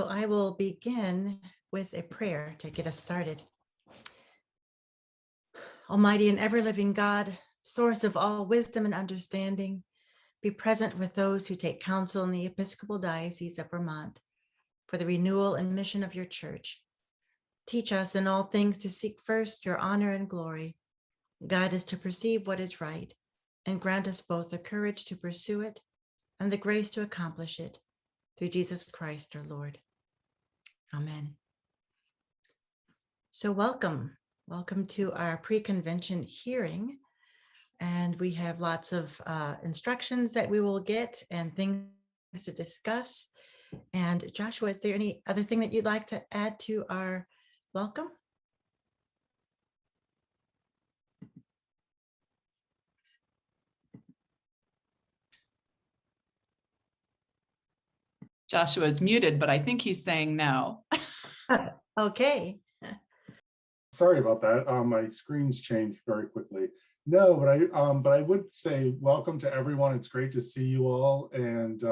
I will begin with a prayer to get us started. Almighty and ever-living God, source of all wisdom and understanding, be present with those who take counsel in the Episcopal Diocese of Vermont for the renewal and mission of your church. Teach us in all things to seek first your honor and glory. Guide us to perceive what is right, and grant us both the courage to pursue it and the grace to accomplish it. Through Jesus Christ, our Lord. Amen. So welcome to our pre-convention hearing. And we have lots of instructions that we will get and things to discuss. And Joshua, is there any other thing that you'd like to add to our welcome? Joshua is muted, but I think he's saying no. Okay. Sorry about that. My screens changed very quickly. No, but I would say welcome to everyone. It's great to see you all, and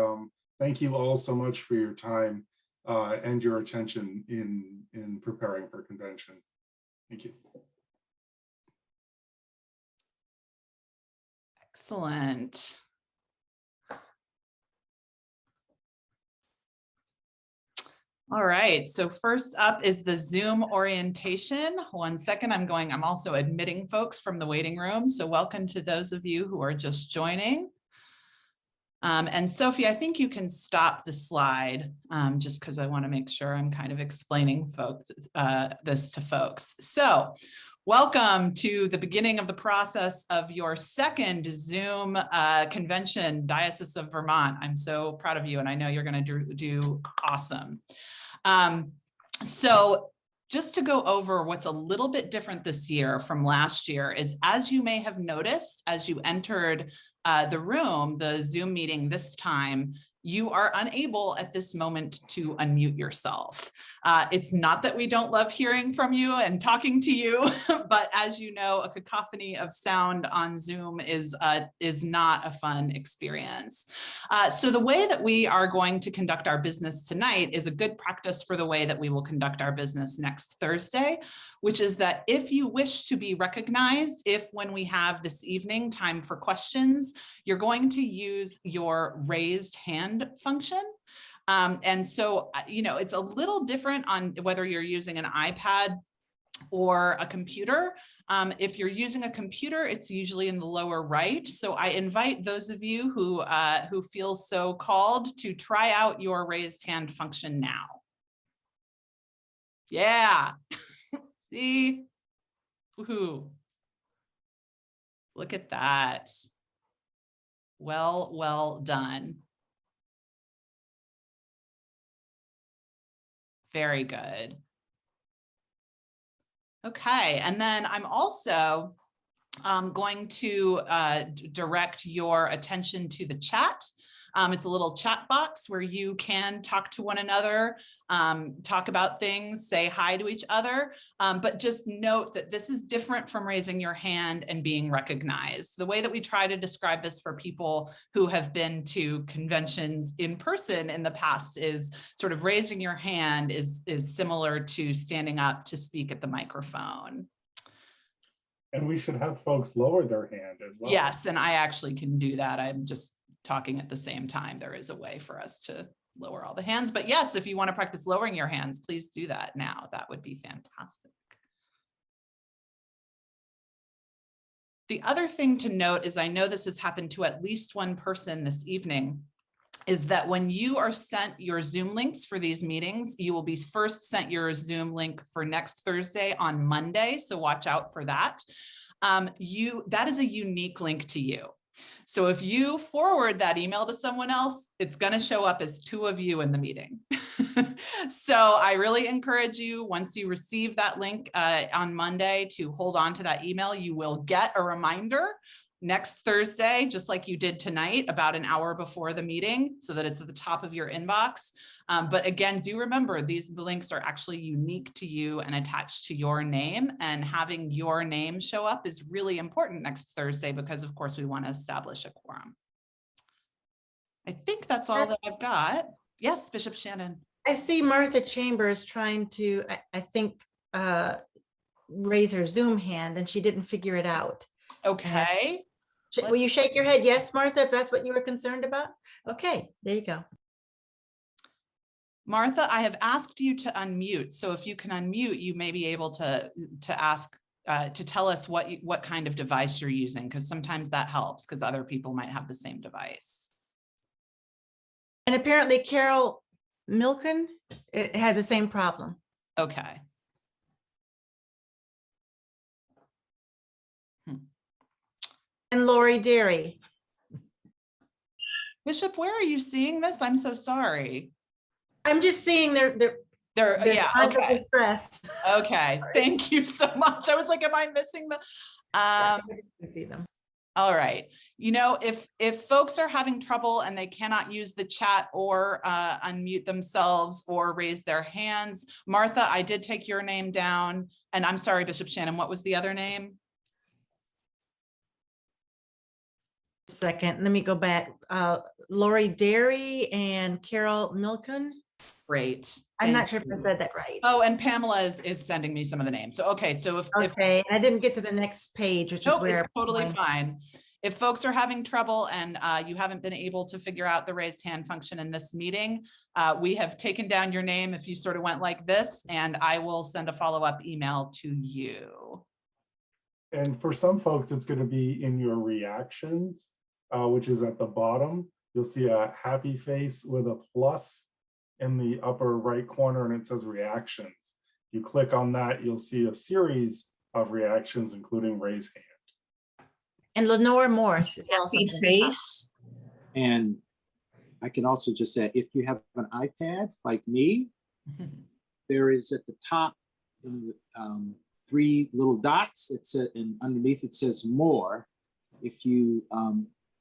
thank you all so much for your time and your attention in preparing for convention. Thank you. Excellent. All right, so first up is the Zoom orientation. 1 second, I'm also admitting folks from the waiting room. So welcome to those of you who are just joining. And Sophie, I think you can stop the slide just because I want to make sure I'm kind of explaining this to folks. So welcome to the beginning of the process of your second Zoom convention, Diocese of Vermont. I'm so proud of you, and I know you're going to do awesome. So just to go over what's a little bit different this year from last year is, as you may have noticed, as you entered the room, the Zoom meeting this time, you are unable at this moment to unmute yourself. It's not that we don't love hearing from you and talking to you, but as you know, a cacophony of sound on Zoom is not a fun experience. So the way that we are going to conduct our business tonight is a good practice for the way that we will conduct our business next Thursday, which is that if you wish to be recognized, if when we have this evening time for questions, you're going to use your raised hand function. And so, it's a little different on whether you're using an iPad or a computer. If you're using a computer, it's usually in the lower right. So I invite those of you who feel so called to try out your raised hand function now. Yeah. See? Woohoo. Look at that. Well done. Very good. Okay, and then I'm also going to direct your attention to the chat. It's a little chat box where you can talk to one another, talk about things, say hi to each other, but just note that this is different from raising your hand and being recognized. The way that we try to describe this for people who have been to conventions in person in the past is sort of raising your hand is similar to standing up to speak at the microphone. And we should have folks lower their hand as well. Yes, and I actually can do that. I'm just talking at the same time. There is a way for us to lower all the hands, but yes, if you want to practice lowering your hands, please do that now. That would be fantastic. The other thing to note is, I know this has happened to at least one person this evening, is that when you are sent your Zoom links for these meetings, you will be first sent your Zoom link for next Thursday on Monday. So watch out for that. That is a unique link to you. So if you forward that email to someone else, it's going to show up as 2 of you in the meeting. So I really encourage you, once you receive that link on Monday, to hold on to that email. You will get a reminder next Thursday, just like you did tonight, about an hour before the meeting, so that it's at the top of your inbox. But again, do remember, the links are actually unique to you and attached to your name, and having your name show up is really important next Thursday because, of course, we want to establish a quorum. I think that's all that I've got. Yes, Bishop Shannon. I see Martha Chambers trying to, I think, raise her Zoom hand, and she didn't figure it out. Okay. Will you shake your head yes, Martha, if that's what you were concerned about? Okay, there you go. Martha, I have asked you to unmute. So if you can unmute, you may be able to ask, to tell us what kind of device you're using, because sometimes that helps because other people might have the same device. And apparently Carol Milken, it has the same problem. Okay. And Lori Derry. Bishop, where are you seeing this? I'm so sorry. I'm just seeing their Yeah, okay. distress. Okay, thank you so much. I was like, am I missing the? I see them. All right. You know, if folks are having trouble and they cannot use the chat or unmute themselves or raise their hands, Martha, I did take your name down. And I'm sorry, Bishop Shannon, what was the other name? Second, let me go back. Lori Derry and Carol Milken. Great. I'm not sure if I said that right. Oh, and Pamela is sending me some of the names. So, okay. So if I didn't get to the next page, which is where it's totally fine. If folks are having trouble and you haven't been able to figure out the raised hand function in this meeting, we have taken down your name if you sort of went like this, and I will send a follow-up email to you. And for some folks, it's going to be in your reactions, which is at the bottom. You'll see a happy face with a plus in the upper right corner, and it says reactions. You click on that, you'll see a series of reactions, including raise hand. And Lenore Morse is also Happy face. And I can also just say, if you have an iPad like me, there is at the top three little dots. It's and underneath it says more. If you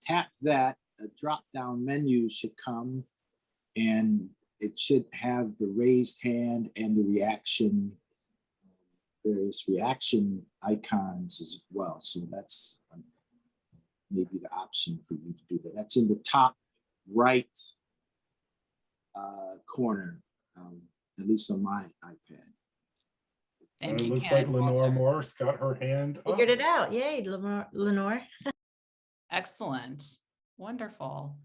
tap that, a drop-down menu should come, and it should have the raised hand and the reaction, various reaction icons as well. So that's maybe the option for you to do that. That's in the top right corner, at least on my iPad. And it looks like Lenore Morse got her hand up. Figured it out. Yay, Lenore. Excellent. Wonderful.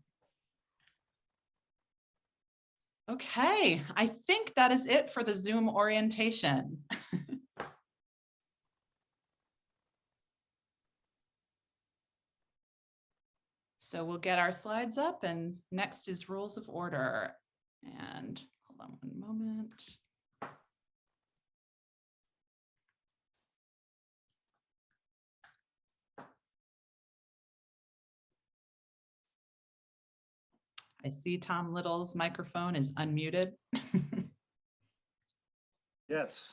Okay, I think that is it for the Zoom orientation. So we'll get our slides up, and next is rules of order. And hold on one moment. I see Tom Little's microphone is unmuted. Yes.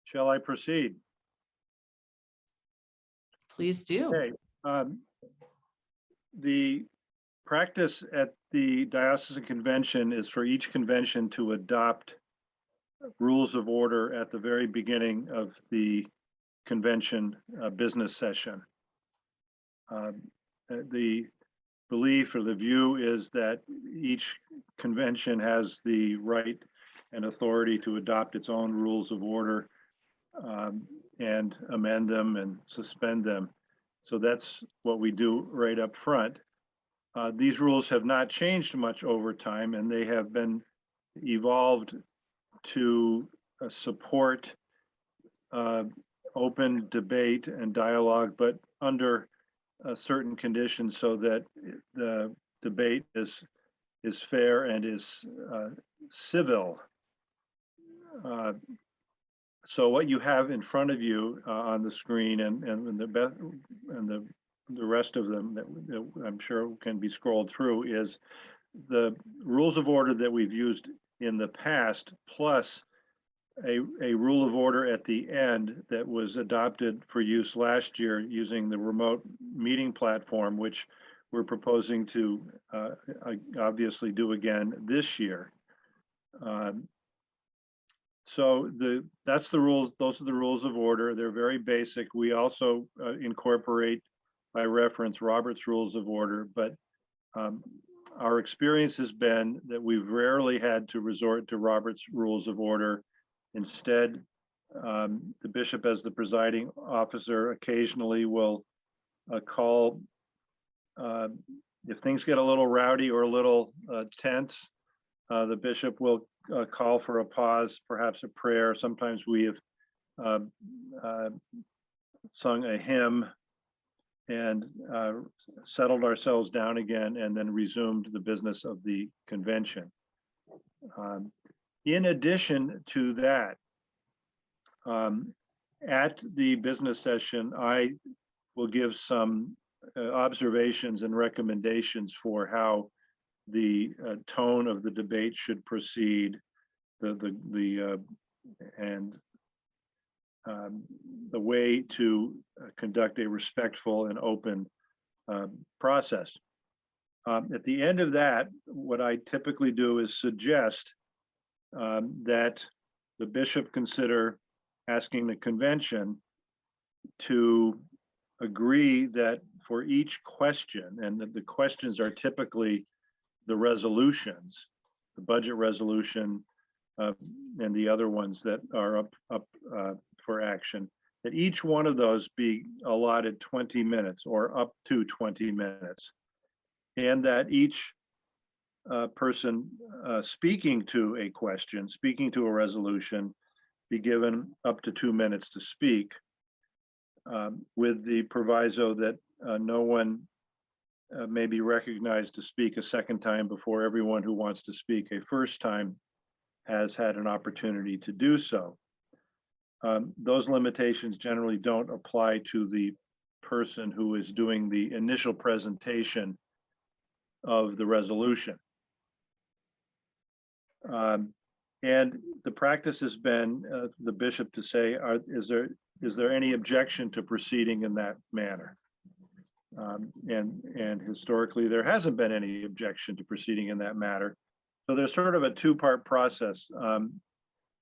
Shall I proceed? Please do. Okay. The practice at the Diocesan Convention is for each convention to adopt rules of order at the very beginning of the convention business session. The belief or the view is that each convention has the right and authority to adopt its own rules of order and amend them and suspend them. So that's what we do right up front. These rules have not changed much over time, and they have been evolved to support open debate and dialogue, but under certain conditions so that the debate is fair and is civil. So what you have in front of you on the screen and the rest of them that I'm sure can be scrolled through is the rules of order that we've used in the past, plus a rule of order at the end that was adopted for use last year using the remote meeting platform, which we're proposing to obviously do again this year. So that's the rules. Those are the rules of order. They're very basic. We also incorporate by reference Robert's rules of order, but Our experience has been that we've rarely had to resort to Robert's Rules of Order. Instead, the bishop, as the presiding officer, occasionally will call, if things get a little rowdy or a little tense, the bishop will call for a pause, perhaps a prayer. Sometimes we have sung a hymn and settled ourselves down again, and then resumed the business of the convention. In addition to that, at the business session, I will give some observations and recommendations for how the tone of the debate should proceed, the way to conduct a respectful and open process. At the end of that, what I typically do is suggest that the bishop consider asking the convention to agree that for each question, and that the questions are typically the resolutions, the budget resolution, and the other ones that are up for action, that each one of those be allotted 20 minutes or up to 20 minutes, and that each person speaking to a question, speaking to a resolution, be given up to 2 minutes to speak, with the proviso that no one may be recognized to speak a second time before everyone who wants to speak a first time has had an opportunity to do so. Those limitations generally don't apply to the person who is doing the initial presentation of the resolution. And the practice has been the bishop to say, is there any objection to proceeding in that manner? And historically, there hasn't been any objection to proceeding in that manner. So there's sort of a two-part process.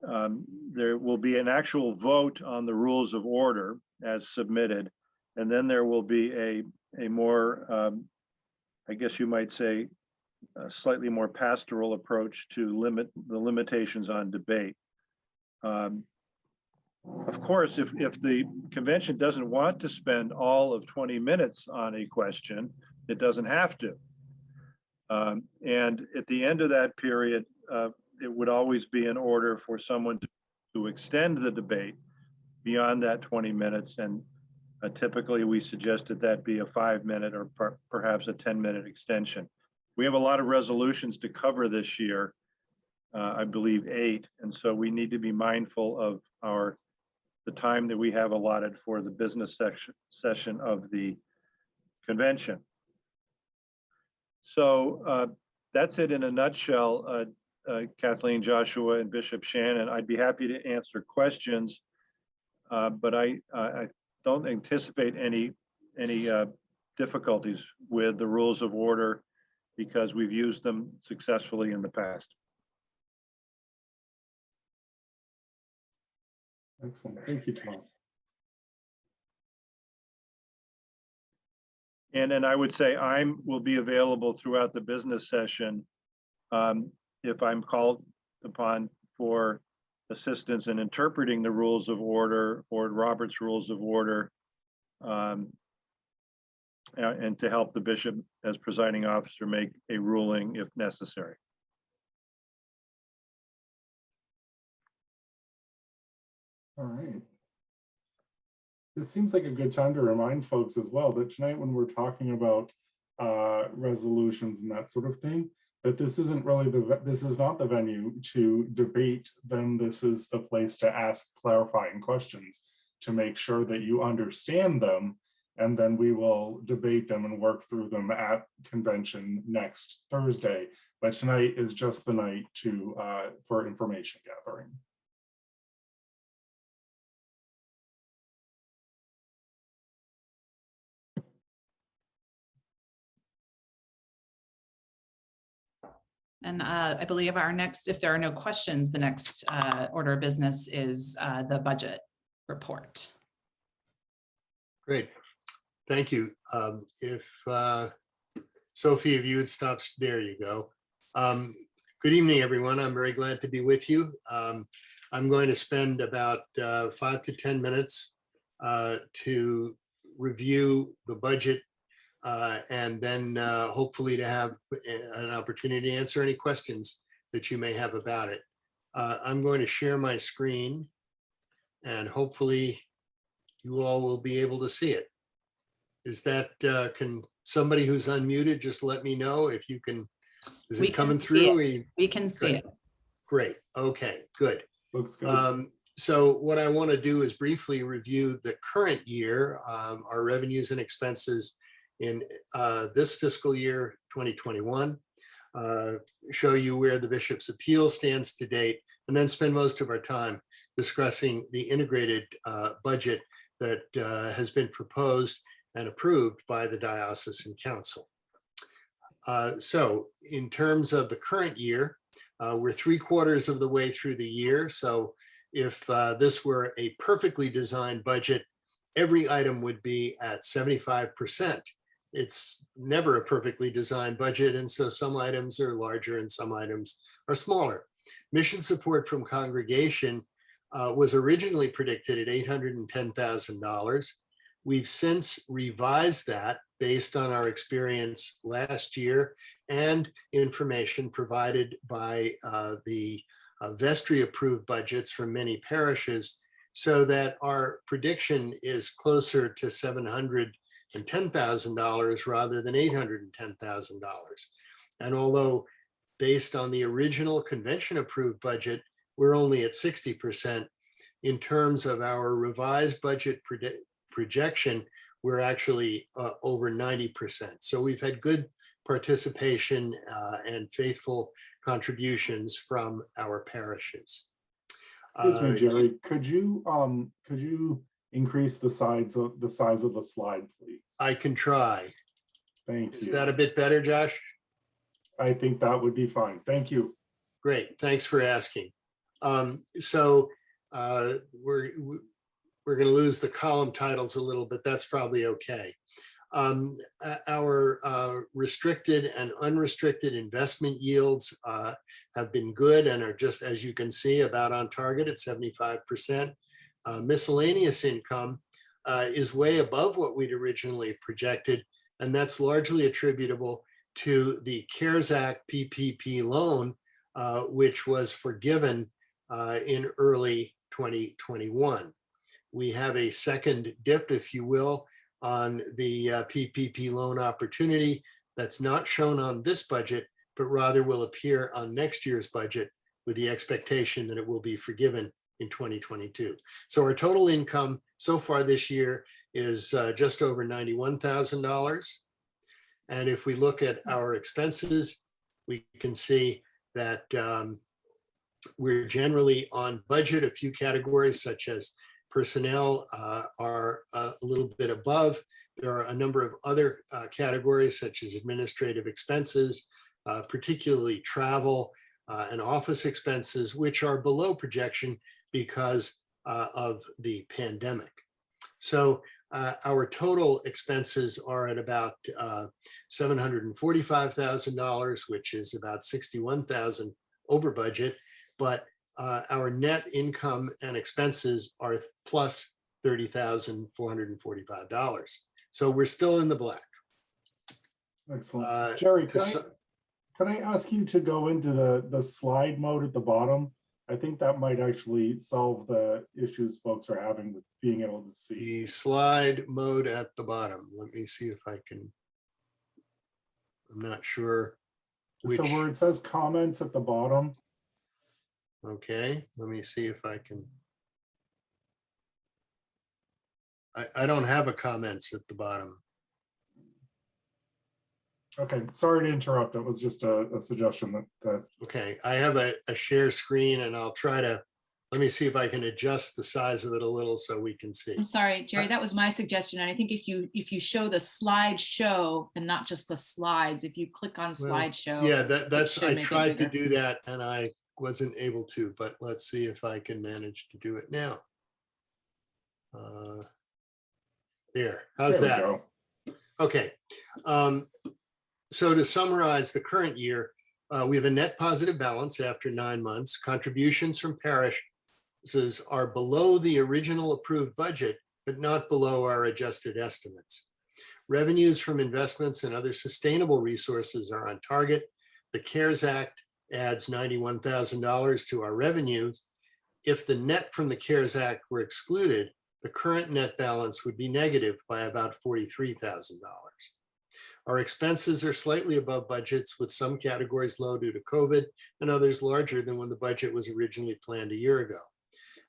There will be an actual vote on the rules of order as submitted, and then there will be a more, I guess you might say, a slightly more pastoral approach to limit the limitations on debate. Of course, if the convention doesn't want to spend all of 20 minutes on a question, it doesn't have to. And at the end of that period, it would always be in order for someone to extend the debate beyond that 20 minutes. And typically we suggested that be a 5-minute or perhaps a 10-minute extension. We have a lot of resolutions to cover this year, I believe 8. And so we need to be mindful of the time that we have allotted for the business session of the convention. So that's it in a nutshell, Kathleen, Joshua, and Bishop Shannon. I'd be happy to answer questions, but I don't anticipate any difficulties with the rules of order because we've used them successfully in the past. Excellent. Thank you, Tom. And then I would say will be available throughout the business session if I'm called upon for assistance in interpreting the rules of order or Robert's Rules of Order, and to help the bishop as presiding officer make a ruling if necessary. All right. This seems like a good time to remind folks as well that tonight when we're talking about resolutions and that sort of thing, that this isn't really this is not the venue to debate them. This is the place to ask clarifying questions to make sure that you understand them, and then we will debate them and work through them at convention next Thursday. But tonight is just the night for information gathering. And I believe our next, if there are no questions, the next order of business is the budget report. Great, thank you. If Sophie, if you would stop, there you go. Good evening, everyone. I'm very glad to be with you. I'm going to spend about 5 to 10 minutes to review the budget and then hopefully to have an opportunity to answer any questions that you may have about it. I'm going to share my screen and hopefully you all will be able to see it. Is that, can somebody who's unmuted just let me know if you can, is We it can coming see through? We can see it. Great, okay, good. Looks good. So what I want to do is briefly review the current year, our revenues and expenses in this fiscal year, 2021, show you where the bishop's appeal stands to date, and then spend most of our time discussing the integrated budget that has been proposed and approved by the diocesan council. So in terms of the current year, we're 3/4 of the way through the year. So if this were a perfectly designed budget, every item would be at 75%. It's never a perfectly designed budget. And so some items are larger and some items are smaller. Mission support from congregation was originally predicted at $810,000. We've since revised that based on our experience last year and information provided by the vestry approved budgets from many parishes, so that our prediction is closer to $710,000 rather than $810,000. And although based on the original convention approved budget, we're only at 60%, in terms of our revised budget projection, we're actually over 90%. So we've had good participation and faithful contributions from our parishes. Excuse me, Jerry, could you increase the size of the slide, please? I can try. Thank you. Is that a bit better, Josh? I think that would be fine. Thank you. Great, thanks for asking. So we're going to lose the column titles a little bit. That's probably okay. Our restricted and unrestricted investment yields have been good and are just, as you can see, about on target at 75%. Miscellaneous income is way above what we'd originally projected, and that's largely attributable to the CARES Act PPP loan, which was forgiven in early 2021. We have a second dip, if you will, on the PPP loan opportunity that's not shown on this budget, but rather will appear on next year's budget with the expectation that it will be forgiven in 2022. So our total income so far this year is just over $91,000. And if we look at our expenses, we can see that we're generally on budget. A few categories such as personnel are a little bit above. There are a number of other categories such as administrative expenses, particularly travel and office expenses, which are below projection because of the pandemic. So our total expenses are at about $745,000, which is about $61,000 over budget, but our net income and expenses are plus $30,445. So we're still in the black. Excellent. Jerry, can I ask you to go into the slide mode at the bottom? I think that might actually solve the issues folks are having with being able to see. The slide mode at the bottom. Let me see if I can. I'm not sure which. So where it says comments at the bottom. Okay, let me see if I can. I don't have a comments at the bottom. Okay, sorry to interrupt. It was just a suggestion that. Okay, I have a share screen and I'll try to, let me see if I can adjust the size of it a little so we can see. I'm sorry, Jerry, that was my suggestion. And I think if you show the slideshow and not just the slides, if you click on slideshow. Yeah, that's, I make it tried to bigger. do that and I wasn't able to, but let's see if I can manage to do it now. There, how's There we that? go. Okay. So to summarize the current year, we have a net positive balance after 9 months. Contributions from parishes are below the original approved budget, but not below our adjusted estimates. Revenues from investments and other sustainable resources are on target. The CARES Act adds $91,000 to our revenues. If the net from the CARES Act were excluded, the current net balance would be negative by about $43,000. Our expenses are slightly above budgets, with some categories low due to COVID and others larger than when the budget was originally planned a year ago.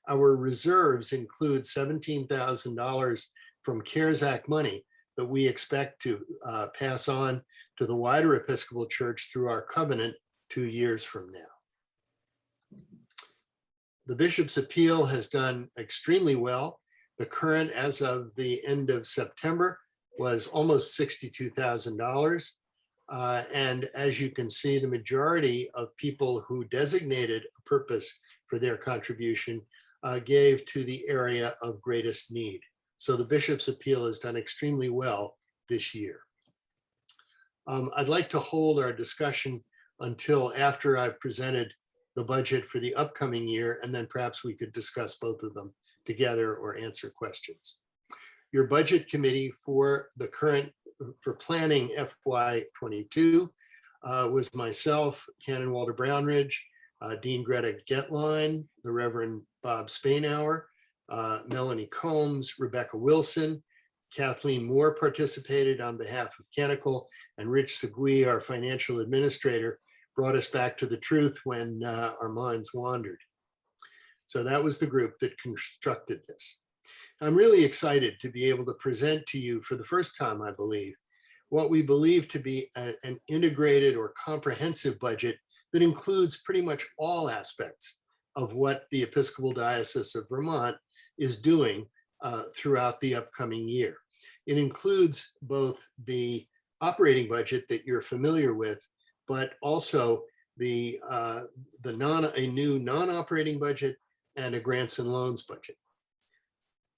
Our reserves include $17,000 from CARES Act money that we expect to pass on to the wider Episcopal Church through our covenant 2 years from now. The Bishop's Appeal has done extremely well. The current, as of the end of September, was almost $62,000. And as you can see, the majority of people who designated a purpose for their contribution gave to the area of greatest need. So the Bishop's Appeal has done extremely well this year. I'd like to hold our discussion until after I've presented the budget for the upcoming year, and then perhaps we could discuss both of them together or answer questions. Your budget committee for planning FY22 was myself, Canon Walter Brownridge, Dean Greta Getline, the Reverend Bob Spainhour, Melanie Combs, Rebecca Wilson, Kathleen Moore participated on behalf of Canonical, and Rich Segui, our financial administrator, brought us back to the truth when our minds wandered. So that was the group that constructed this. I'm really excited to be able to present to you for the first time, I believe, what we believe to be an integrated or comprehensive budget that includes pretty much all aspects of what the Episcopal Diocese of Vermont is doing throughout the upcoming year. It includes both the operating budget that you're familiar with, but also a new non-operating budget and a grants and loans budget.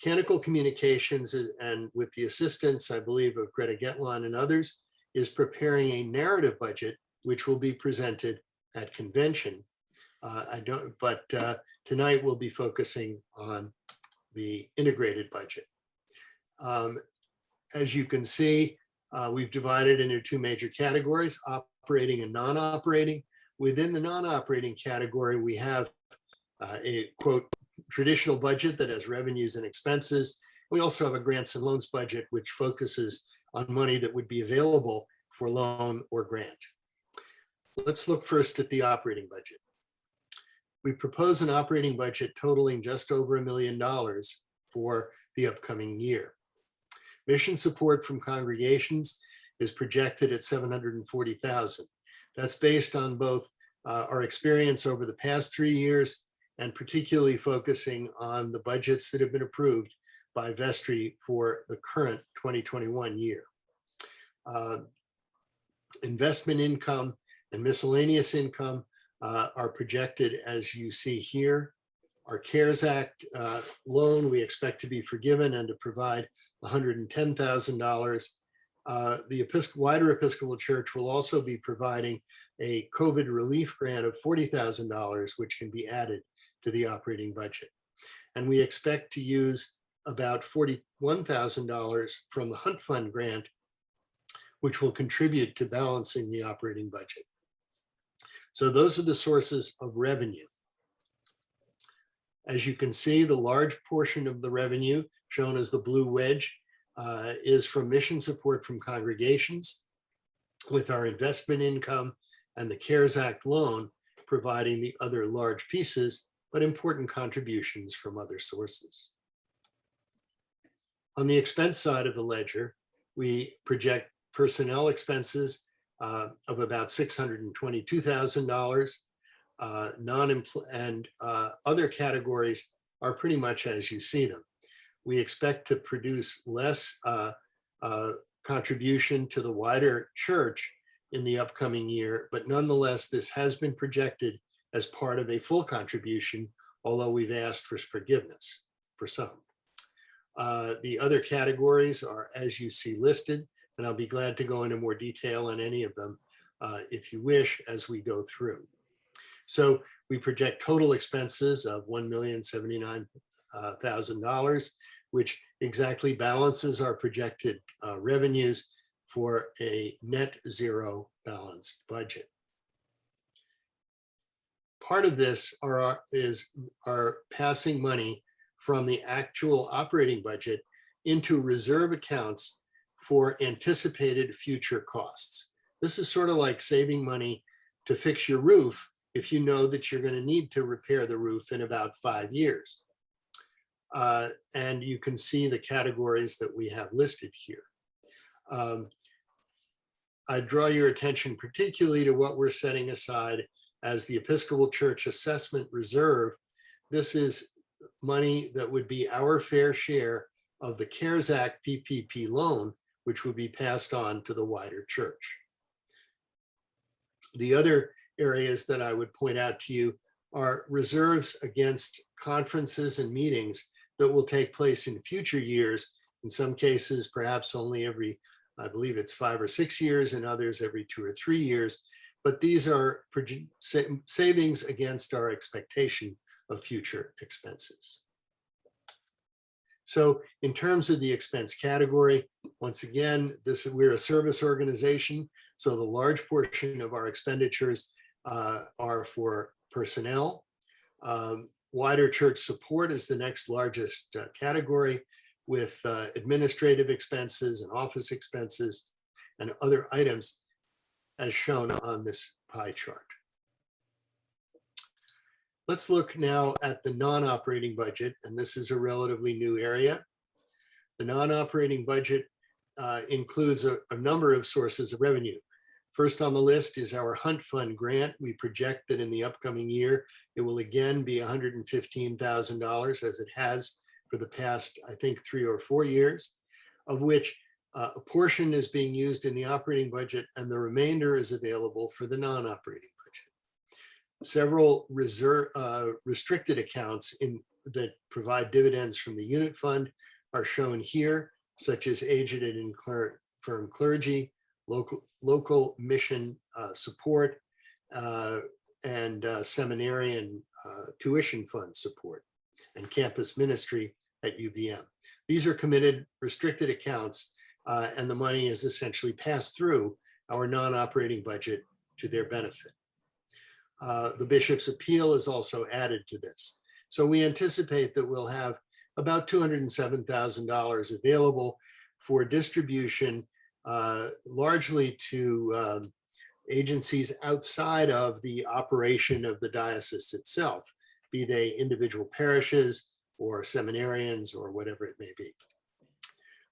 Canonical Communications, and with the assistance, I believe, of Greta Getline and others, is preparing a narrative budget, which will be presented at convention. Tonight we'll be focusing on the integrated budget. As you can see, we've divided into 2 major categories, operating and non-operating. Within the non-operating category, we have a quote, traditional budget that has revenues and expenses. We also have a grants and loans budget, which focuses on money that would be available for loan or grant. Let's look first at the operating budget. We propose an operating budget totaling just over $1 million for the upcoming year. Mission support from congregations is projected at $740,000. That's based on both our experience over the past 3 years and particularly focusing on the budgets that have been approved by vestry for the current 2021 year. Investment income and miscellaneous income are projected as you see here. Our CARES Act loan, we expect to be forgiven and to provide $110,000. The wider Episcopal Church will also be providing a COVID relief grant of $40,000, which can be added to the operating budget. And we expect to use about $41,000 from the Hunt Fund grant, which will contribute to balancing the operating budget. So those are the sources of revenue. As you can see, the large portion of the revenue, shown as the blue wedge, is from mission support from congregations, with our investment income and the CARES Act loan providing the other large pieces, but important contributions from other sources. On the expense side of the ledger, we project personnel expenses of about $622,000. And other categories are pretty much as you see them. We expect to produce less contribution to the wider church in the upcoming year, but nonetheless, this has been projected as part of a full contribution, although we've asked for forgiveness for some. The other categories are as you see listed. And I'll be glad to go into more detail on any of them if you wish as we go through. So we project total expenses of $1,079,000, which exactly balances our projected revenues for a net zero balanced budget. Part of this is our passing money from the actual operating budget into reserve accounts for anticipated future costs. This is sort of like saving money to fix your roof if you know that you're going to need to repair the roof in about 5 years. And you can see the categories that we have listed here. I draw your attention particularly to what we're setting aside as the Episcopal Church Assessment Reserve. This is money that would be our fair share of the CARES Act PPP loan, which would be passed on to the wider church. The other areas that I would point out to you are reserves against conferences and meetings that will take place in future years. In some cases, perhaps only every, I believe it's 5 or 6 years, and others every 2 or 3 years. But these are savings against our expectation of future expenses. So in terms of the expense category, once again, we're a service organization. So the large portion of our expenditures are for personnel. Wider church support is the next largest category, with administrative expenses and office expenses and other items as shown on this pie chart. Let's look now at the non-operating budget, and this is a relatively new area. The non-operating budget includes a number of sources of revenue. First on the list is our Hunt Fund grant. We project that in the upcoming year, it will again be $115,000, as it has for the past, I think, 3 or 4 years, of which a portion is being used in the operating budget and the remainder is available for the non-operating budget. Several restricted accounts that provide dividends from the unit fund are shown here, such as aged and infirm clergy, local mission support, and seminarian tuition fund support, and campus ministry at UVM. These are committed restricted accounts, and the money is essentially passed through our non-operating budget to their benefit. The bishop's appeal is also added to this. So we anticipate that we'll have about $207,000 available for distribution, largely to agencies outside of the operation of the diocese itself, be they individual parishes or seminarians or whatever it may be.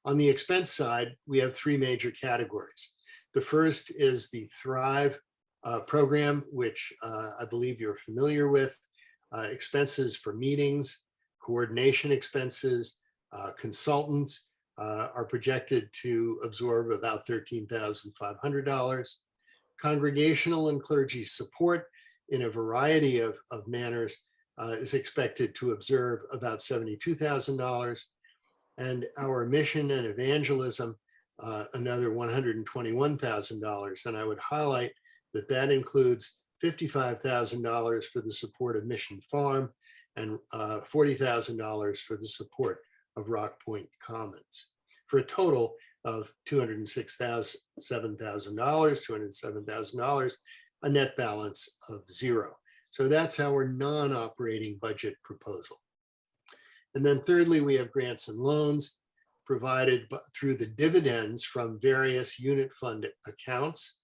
On the expense side, we have 3 major categories. The first is the Thrive program, which I believe you're familiar with. Expenses for meetings, coordination expenses, consultants are projected to absorb about $13,500. Congregational and clergy support in a variety of manners is expected to observe about $72,000. And our mission and evangelism, another $121,000. And I would highlight that that includes $55,000 for the support of Mission Farm and $40,000 for the support of Rock Point Commons, for a total of $207,000, a net balance of 0. So that's our non-operating budget proposal. And then thirdly, we have grants and loans provided through the dividends from various unit fund accounts.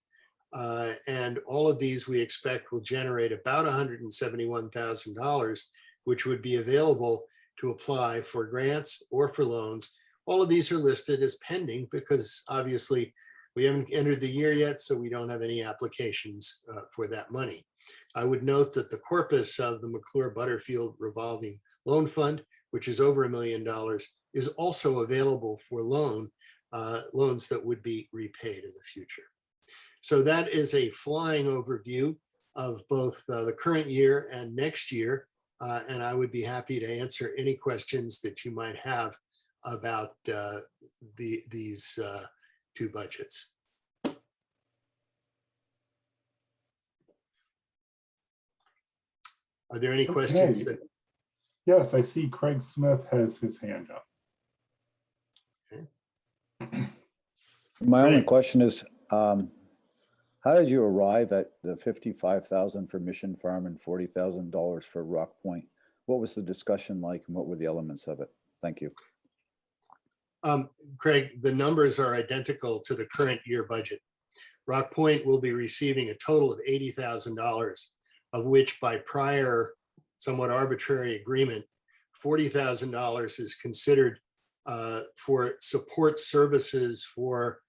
And all of these we expect will generate about $171,000, which would be available to apply for grants or for loans. All of these are listed as pending because obviously we haven't entered the year yet, so we don't have any applications for that money. I would note that the corpus of the McClure-Butterfield Revolving Loan Fund, which is over $1 million, is also available for loans that would be repaid in the future. So that is a flying overview of both the current year and next year. And I would be happy to answer any questions that you might have about these two budgets. Are there any questions Okay. that? Yes, I see Craig Smith has his hand up. My only Greg. question is, how did you arrive at the 55,000 for Mission Farm and $40,000 for Rock Point? What was the discussion like and what were the elements of it? Thank you. Craig, the numbers are identical to the current year budget. Rock Point will be receiving a total of $80,000, of which by prior somewhat arbitrary agreement, $40,000 is considered for support services for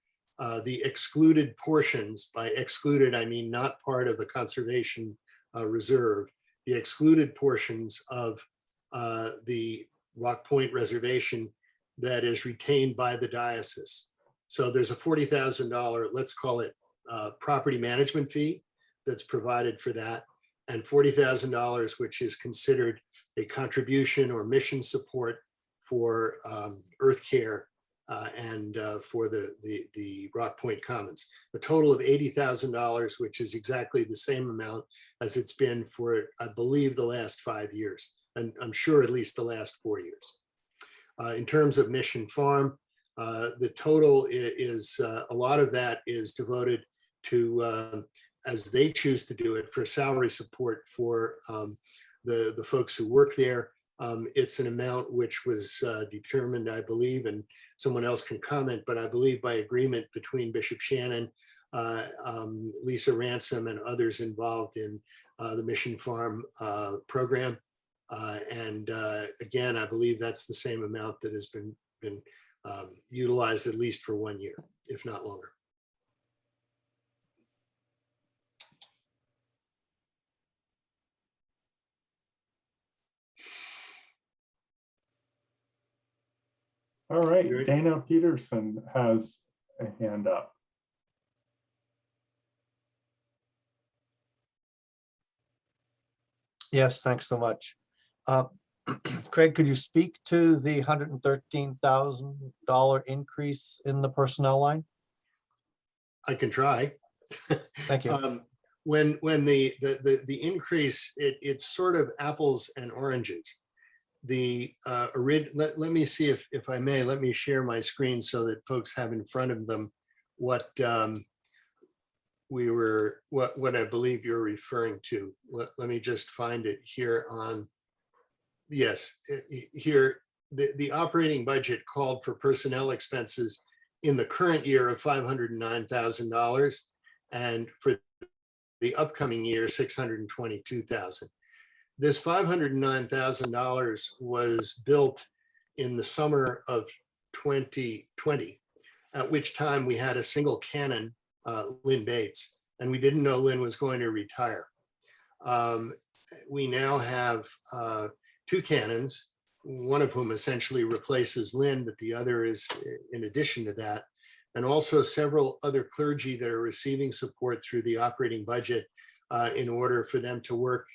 the excluded portions. By excluded, I mean not part of the conservation reserve, the excluded portions of the Rock Point Reservation that is retained by the diocese. So there's a $40,000, let's call it property management fee that's provided for that, and $40,000, which is considered a contribution or mission support for earth care and for the Rock Point Commons. A total of $80,000, which is exactly the same amount as it's been for, I believe, the last 5 years, and I'm sure at least the last 4 years. In terms of Mission Farm, the total is, a lot of that is devoted to, as they choose to do it, for salary support for the folks who work there. It's an amount which was determined, I believe, and someone else can comment, but I believe by agreement between Bishop Shannon, Lisa Ransom, and others involved in the Mission Farm program. And again, I believe that's the same amount that has been utilized at least for 1 year, if not longer. All right, Great. Dana Peterson has a hand up. Yes, thanks so much. Craig, could you speak to the $113,000 increase in the personnel line? I can try. Thank you. When the increase, it's sort of apples and oranges. Let me see if I may, let me share my screen so that folks have in front of them what what I believe you're referring to. Let me just find it here on, yes, here, the operating budget called for personnel expenses in the current year of $509,000, and for the upcoming year, $622,000. This $509,000 was built in the summer of 2020, at which time we had a single cannon, Lynn Bates, and we didn't know Lynn was going to retire. We now have two cannons, one of whom essentially replaces Lynn, but the other is in addition to that, and also several other clergy that are receiving support through the operating budget in order for them to work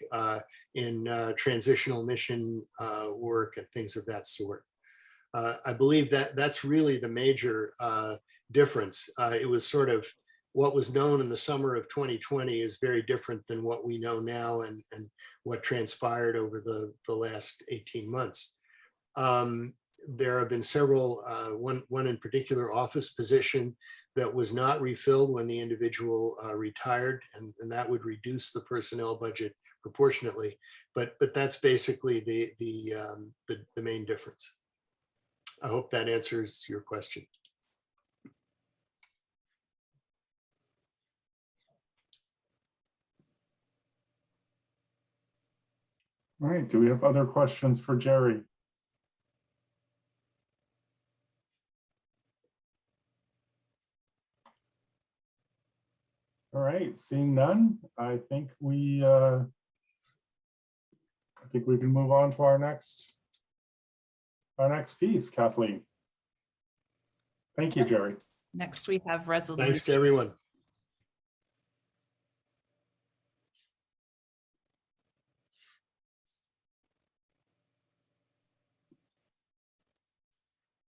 in transitional mission work and things of that sort. I believe that that's really the major difference. It was sort of what was known in the summer of 2020 is very different than what we know now and what transpired over the last 18 months. There have been several, one in particular office position that was not refilled when the individual retired, and that would reduce the personnel budget proportionately. But that's basically the main difference. I hope that answers your question. All right, do we have other questions for Jerry? All right, seeing none, I think we can move on to our next piece, Kathleen. Thank you, Jerry. Next, we have resolution. Thanks to everyone.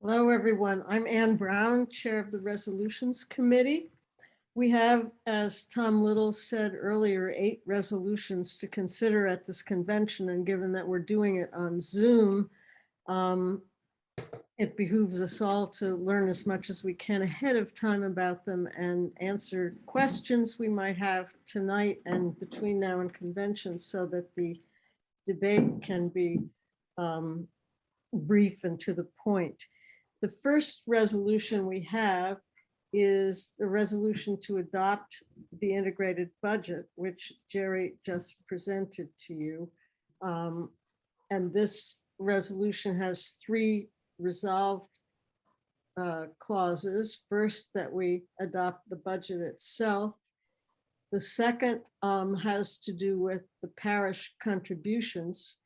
Hello, everyone. I'm Ann Brown, Chair of the Resolutions Committee. We have, as Tom Little said earlier, 8 resolutions to consider at this convention, and given that we're doing it on Zoom, it behooves us all to learn as much as we can ahead of time about them and answer questions we might have tonight and between now and convention, so that the debate can be brief and to the point. The first resolution we have is the resolution to adopt the integrated budget, which Jerry just presented to you. And this resolution has 3 resolved clauses. First, that we adopt the budget itself. The second has to do with the parish contributions.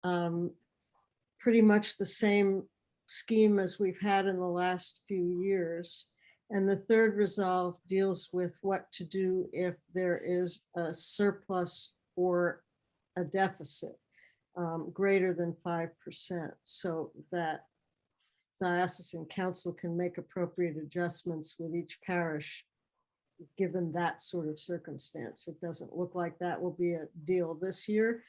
Pretty much the same scheme as we've had in the last few years. And the third resolve deals with what to do if there is a surplus or a deficit greater than 5%, so that diocesan council can make appropriate adjustments with each parish given that sort of circumstance. It doesn't look like that will be a deal this year.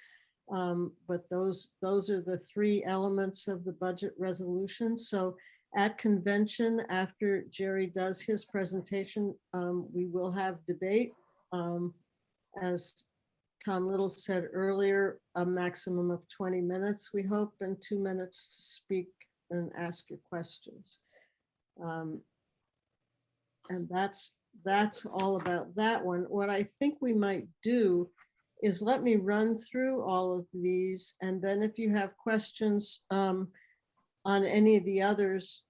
But those are the 3 elements of the budget resolution. So at convention, after Jerry does his presentation, we will have debate. As Tom Little said earlier, a maximum of 20 minutes, we hope, and 2 minutes to speak and ask your questions. And that's all about that one. What I think we might do is let me run through all of these, and then if you have questions on any of the others,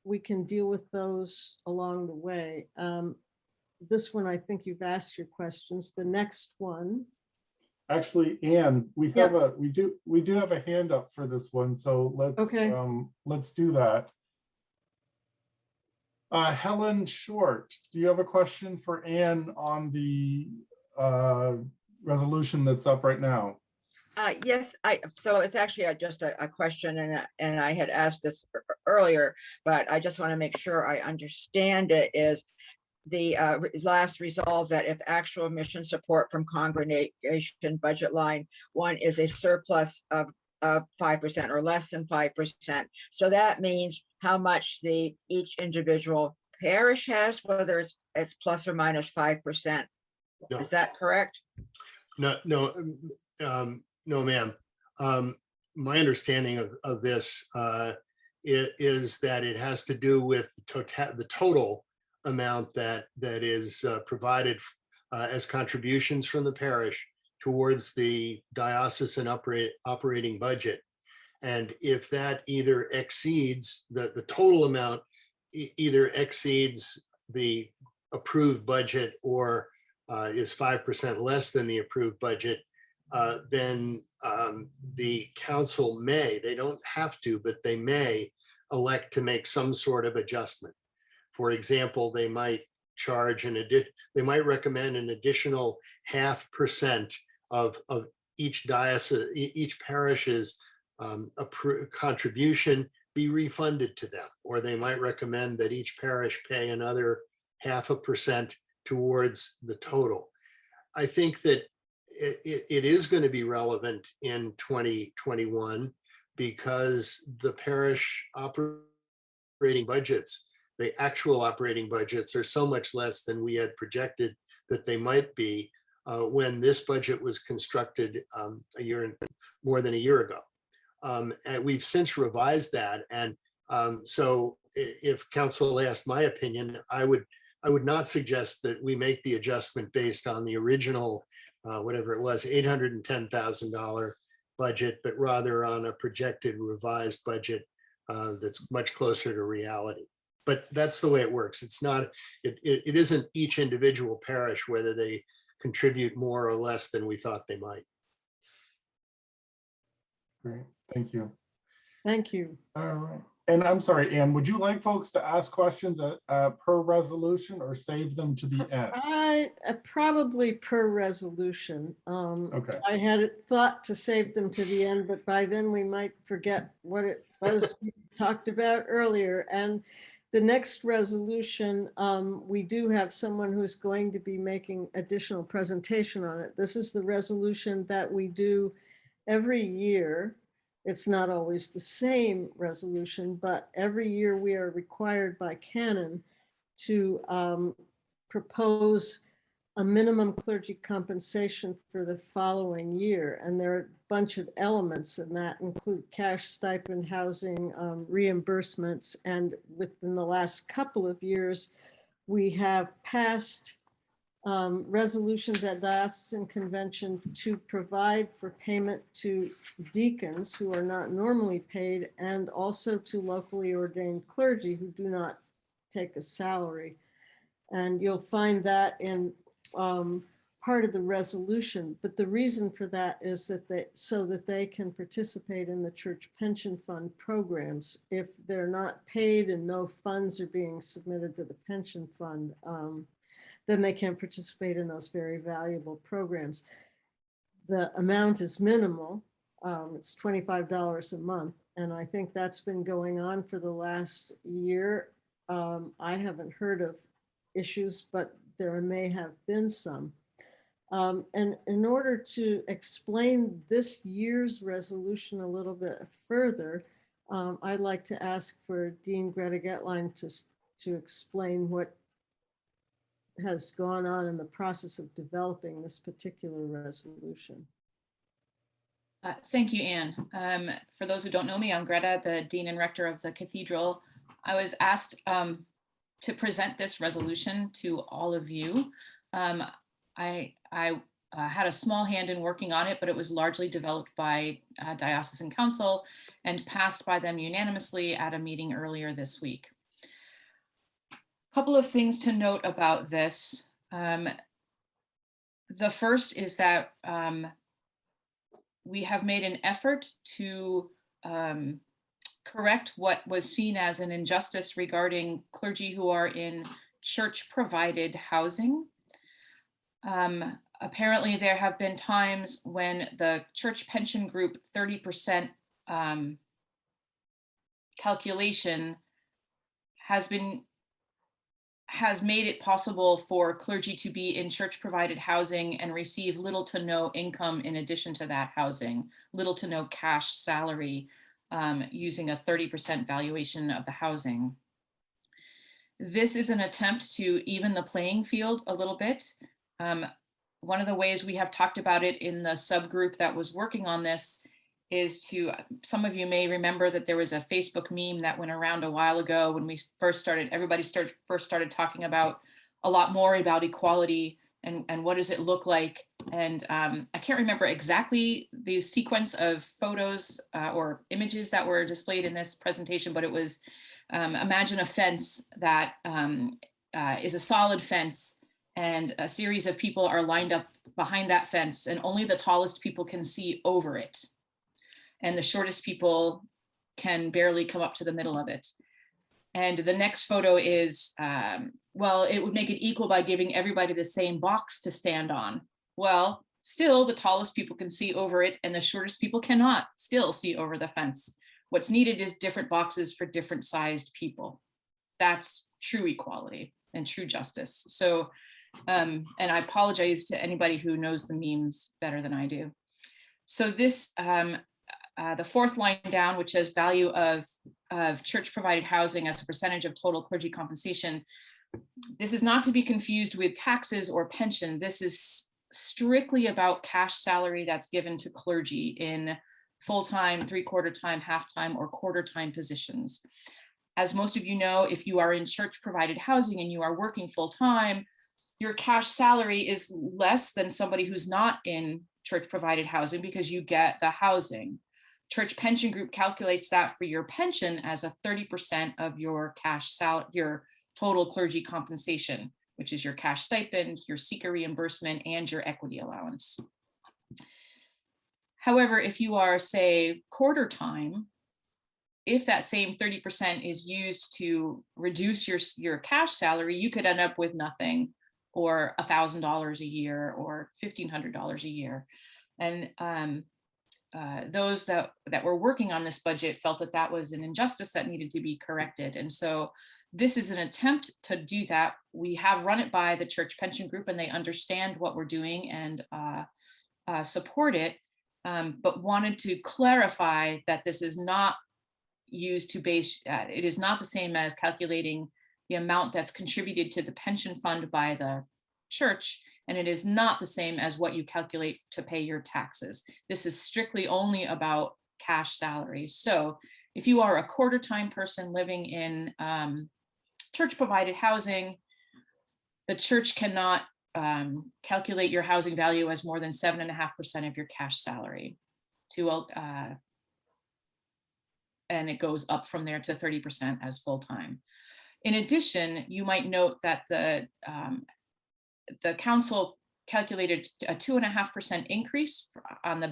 we can deal with those along the way. This one, I think you've asked your questions. The next one. Actually, Anne, we have we do have a hand up for this one, so let's do that. Helen Short, do you have a question for Anne on the resolution that's up right now? Yes, so it's actually just a question, and I had asked this earlier, but I just want to make sure I understand it. Is the last resolve that if actual mission support from congregation budget line 1 is a surplus of 5% or less than 5%, so that means how much each individual parish has, whether it's plus or minus 5%. No. Is that correct? No, ma'am. My understanding of this is that it has to do with the total amount that is provided as contributions from the parish towards the diocesan operating budget. And if that either exceeds the total amount, either exceeds the approved budget or is 5% less than the approved budget, then the council may, they don't have to, but they may elect to make some sort of adjustment. For example, they might they might recommend an additional 0.5% of each diocese, each parish's contribution be refunded to them, or they might recommend that each parish pay another 0.5% towards the total. I think that it is going to be relevant in 2021 because the parish operating budgets, the actual operating budgets, are so much less than we had projected that they might be when this budget was constructed more than a year ago. And we've since revised that. And so if council asked my opinion, I would not suggest that we make the adjustment based on the original, whatever it was, $810,000 budget, but rather on a projected revised budget that's much closer to reality. But that's the way it works. It's not, it isn't each individual parish whether they contribute more or less than we thought they might. Great, thank you. Thank you. All right. And I'm sorry, Anne, would you like folks to ask questions per resolution or save them to the end? Probably per resolution. Okay. I had thought to save them to the end, but by then we might forget what it was we talked about earlier. And the next resolution, we do have someone who's going to be making additional presentation on it. This is the resolution that we do every year. It's not always the same resolution, but every year we are required by canon to propose a minimum clergy compensation for the following year. And there are a bunch of elements, and that include cash, stipend, housing, reimbursements. And within the last couple of years, we have passed resolutions at diocesan convention to provide for payment to deacons who are not normally paid, and also to locally ordained clergy who do not take a salary. And you'll find that in part of the resolution, but the reason for that is that so that they can participate in the church pension fund programs. If they're not paid and no funds are being submitted to the pension fund, then they can't participate in those very valuable programs. The amount is minimal. It's $25 a month. And I think that's been going on for the last year. I haven't heard of issues, but there may have been some. And in order to explain this year's resolution a little bit further, I'd like to ask for Dean Greta Getline to explain what has gone on in the process of developing this particular resolution. Thank you, Anne. For those who don't know me, I'm Greta, the Dean and Rector of the Cathedral. I was asked to present this resolution to all of you. I had a small hand in working on it, but it was largely developed by Diocesan Council and passed by them unanimously at a meeting earlier this week. A couple of things to note about this. The first is that we have made an effort to correct what was seen as an injustice regarding clergy who are in church-provided housing. Apparently, there have been times when the church pension group 30% calculation has made it possible for clergy to be in church-provided housing and receive little to no income in addition to that housing, little to no cash salary, using a 30% valuation of the housing. This is an attempt to even the playing field a little bit. One of the ways we have talked about it in the subgroup that was working on this is to, some of you may remember that there was a Facebook meme that went around a while ago when we first started, first started talking about a lot more about equality and what does it look like. And I can't remember exactly the sequence of photos or images that were displayed in this presentation, but it was, imagine a fence that is a solid fence, and a series of people are lined up behind that fence, and only the tallest people can see over it. And the shortest people can barely come up to the middle of it. And the next photo is, well, it would make it equal by giving everybody the same box to stand on. Well, still the tallest people can see over it and the shortest people cannot still see over the fence. What's needed is different boxes for different sized people. That's true equality and true justice. So, and I apologize to anybody who knows the memes better than I do. So this, the fourth line down, which says value of church provided housing as a percentage of total clergy compensation. This is not to be confused with taxes or pension. This is strictly about cash salary that's given to clergy in full-time, three-quarter time, half-time, or quarter-time positions. As most of you know, if you are in church provided housing and you are working full-time, your cash salary is less than somebody who's not in church provided housing because you get the housing. Church Pension Group calculates that for your pension as a 30% of your cash salary, your total clergy compensation, which is your cash stipend, your seeker reimbursement, and your equity allowance. However, if you are, say, quarter time, if that same 30% is used to reduce your cash salary, you could end up with nothing, or $1,000 a year, or $1,500 a year. And those that were working on this budget felt that that was an injustice that needed to be corrected. And so this is an attempt to do that. We have run it by the church pension group and they understand what we're doing and support it, but wanted to clarify that this is not used to base, it is not the same as calculating the amount that's contributed to the pension fund by the church, and it is not the same as what you calculate to pay your taxes. This is strictly only about cash salaries. So if you are a quarter-time person living in church-provided housing, the church cannot calculate your housing value as more than 7.5% of your cash salary and it goes up from there to 30% as full-time. In addition, you might note that the council calculated a 2.5% increase on the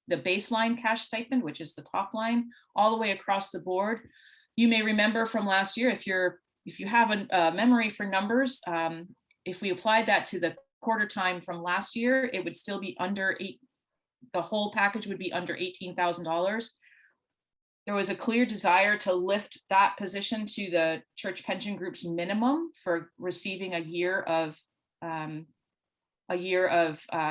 baseline cash stipend, which is the top line, all the way across the board. You may remember from last year, if you have a memory for numbers, if we applied that to the quarter time from last year, it would still be under the whole package would be under $18,000. There was a clear desire to lift that position to the church pension group's minimum for receiving a year of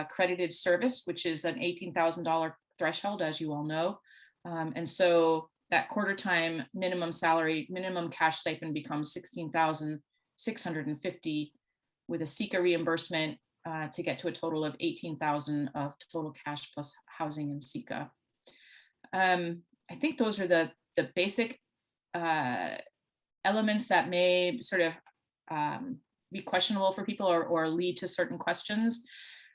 credited service, which is an $18,000 threshold, as you all know. And so that quarter time minimum cash stipend becomes $16,650 with a SECA reimbursement to get to a total of $18,000 of total cash plus housing and SECA. I think those are the basic elements that may sort of be questionable for people or lead to certain questions.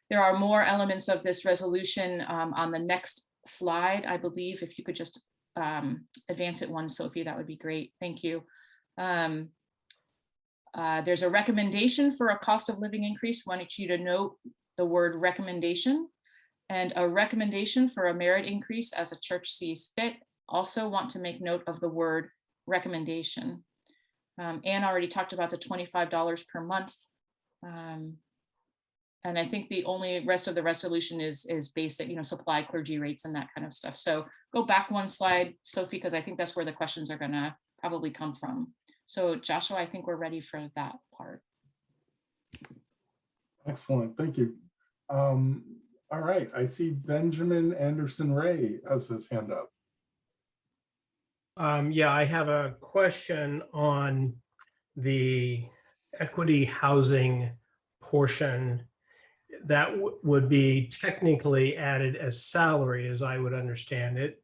There are more elements of this resolution on the next slide, I believe. If you could just advance it one, Sophie, that would be great. Thank you. There's a recommendation for a cost of living increase. I want you to note the word recommendation, and a recommendation for a merit increase as a church sees fit. Also want to make note of the word recommendation. Anne already talked about the $25 per month. And I think the only rest of the resolution is basic, supply clergy rates and that kind of stuff. So go back one slide, Sophie, because I think that's where the questions are gonna probably come from. So Joshua, I think we're ready for that part. Excellent, thank you. All right, I see Benjamin Anderson Ray has his hand up. Yeah, I have a question on the equity housing portion that would be technically added as salary, as I would understand it,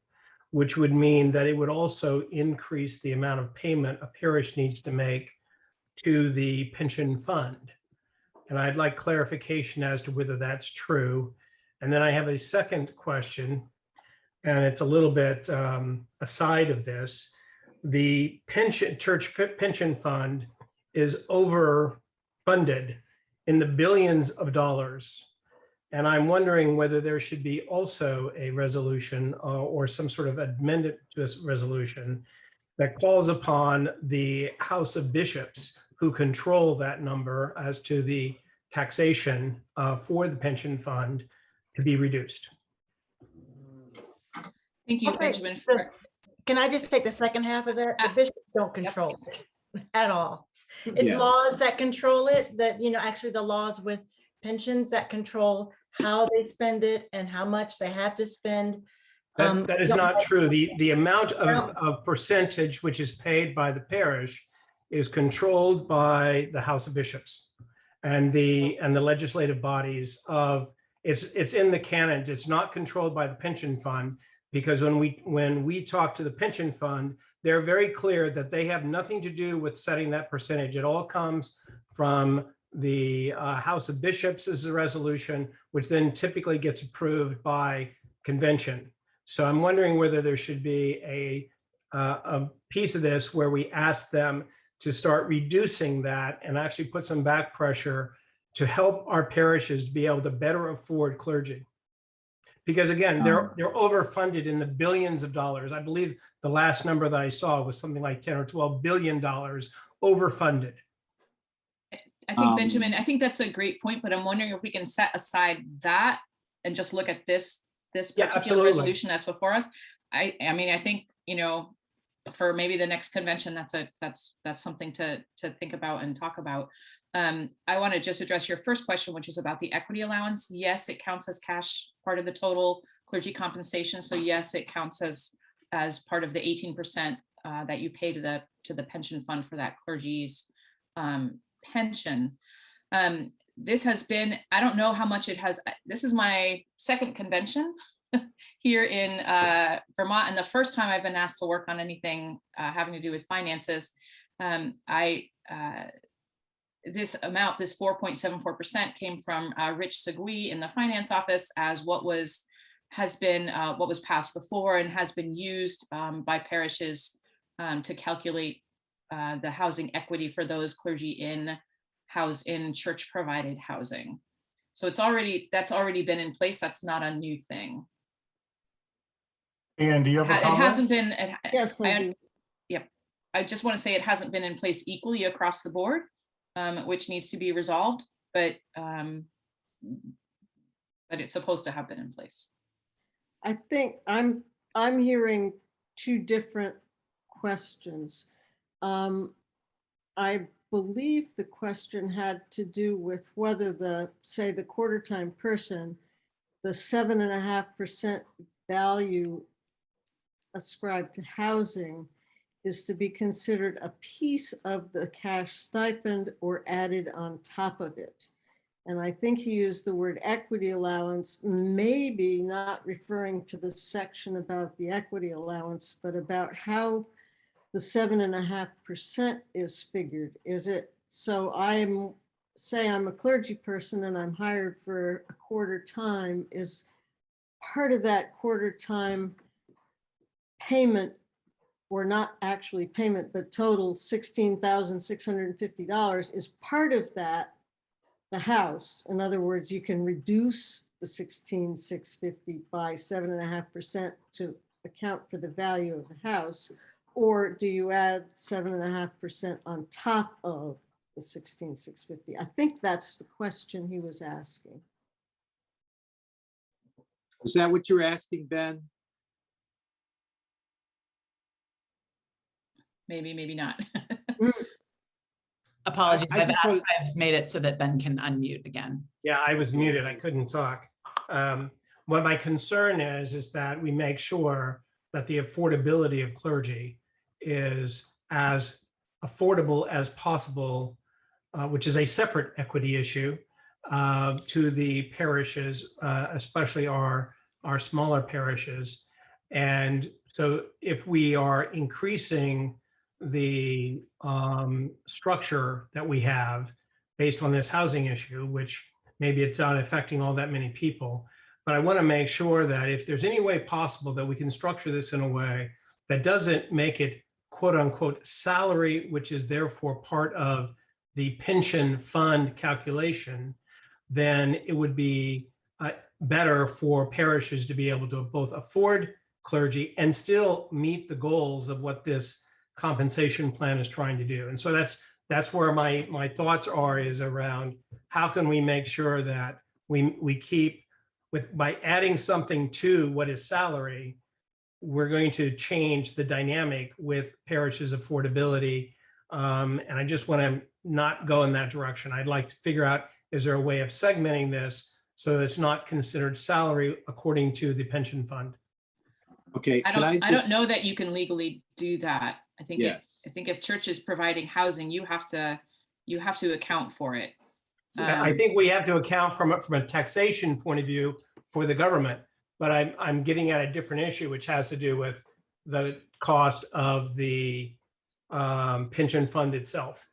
which would mean that it would also increase the amount of payment a parish needs to make to the pension fund. And I'd like clarification as to whether that's true. And then I have a second question, and it's a little bit aside of this. The church pension fund is overfunded in the billions of dollars. And I'm wondering whether there should be also a resolution or some sort of amendment to this resolution that calls upon the House of Bishops, who control that number, as to the taxation for the pension fund, to be reduced. Thank you, Okay, Benjamin. Can I just take the second half of that? The bishops don't control it at all. It's Yeah. laws that control it, that, actually the laws with pensions that control how they spend it and how much they have to spend. That is not true. The amount of percentage which is paid by the parish is controlled by the House of Bishops and the legislative bodies of, it's in the canons. It's not controlled by the pension fund, because when we talk to the pension fund, they're very clear that they have nothing to do with setting that percentage. It all comes from the House of Bishops as a resolution, which then typically gets approved by convention. So I'm wondering whether there should be a piece of this where we ask them to start reducing that and actually put some back pressure to help our parishes to be able to better afford clergy. Because again, they're overfunded in the billions of dollars. I believe the last number that I saw was something like 10 or 12 billion dollars overfunded. I think, Benjamin, I think that's a great point, but I'm wondering if we can set aside that and just look at this this Yeah, particular absolutely. resolution that's before us. I mean, I think, for maybe the next convention, that's something to think about and talk about. I want to just address your first question, which is about the equity allowance. Yes, it counts as cash, part of the total clergy compensation. So yes, it counts as part of the 18% that you pay to the pension fund for that clergy's pension. This has been, I don't know how much it has, this is my second convention here in Vermont, and the first time I've been asked to work on anything having to do with finances. This amount, this 4.74% came from Rich Segui in the finance office as what was passed before and has been used by parishes to calculate the housing equity for those clergy in church provided housing. So that's already been in place. That's not a new thing. And do you have a It comment? hasn't been. Yes, I do. Yep. I just want to say it hasn't been in place equally across the board, which needs to be resolved, but it's supposed to have been in place. I think I'm hearing two different questions. I believe the question had to do with whether the quarter-time person, the 7.5% value ascribed to housing is to be considered a piece of the cash stipend or added on top of it. And I think he used the word equity allowance, maybe not referring to the section about the equity allowance, but about how the 7.5% is figured. Is it, so I'm a clergy person and I'm hired for a quarter time, is part of that quarter time payment, or not actually payment, but total $16,650, is part of that the house? In other words, you can reduce the $16,650 by 7.5% to account for the value of the house, or do you add 7.5% on top of the $16,650? I think that's the question he was asking. Is that what you're asking, Ben? Maybe, maybe not. Apologies, I just wanted- I've made it so that Ben can unmute again. Yeah, I was muted. I couldn't talk. What my concern is that we make sure that the affordability of clergy is as affordable as possible, which is a separate equity issue to the parishes, especially our smaller parishes. And so if we are increasing the structure that we have based on this housing issue, which maybe it's not affecting all that many people, but I want to make sure that if there's any way possible that we can structure this in a way that doesn't make it quote unquote salary, which is therefore part of the pension fund calculation, then it would be better for parishes to be able to both afford clergy and still meet the goals of what this compensation plan is trying to do. And so that's where my thoughts is around how can we make sure that we keep by adding something to what is salary, we're going to change the dynamic with parishes' affordability. And I just want to not go in that direction. I'd like to figure out, is there a way of segmenting this so that it's not considered salary according to the pension fund? Okay, I don't know that you can legally do that. I think yes. I think if church is providing housing, you have to account for it. I think we have to account from a taxation point of view for the government, but I'm getting at a different issue, which has to do with the cost of the pension fund itself.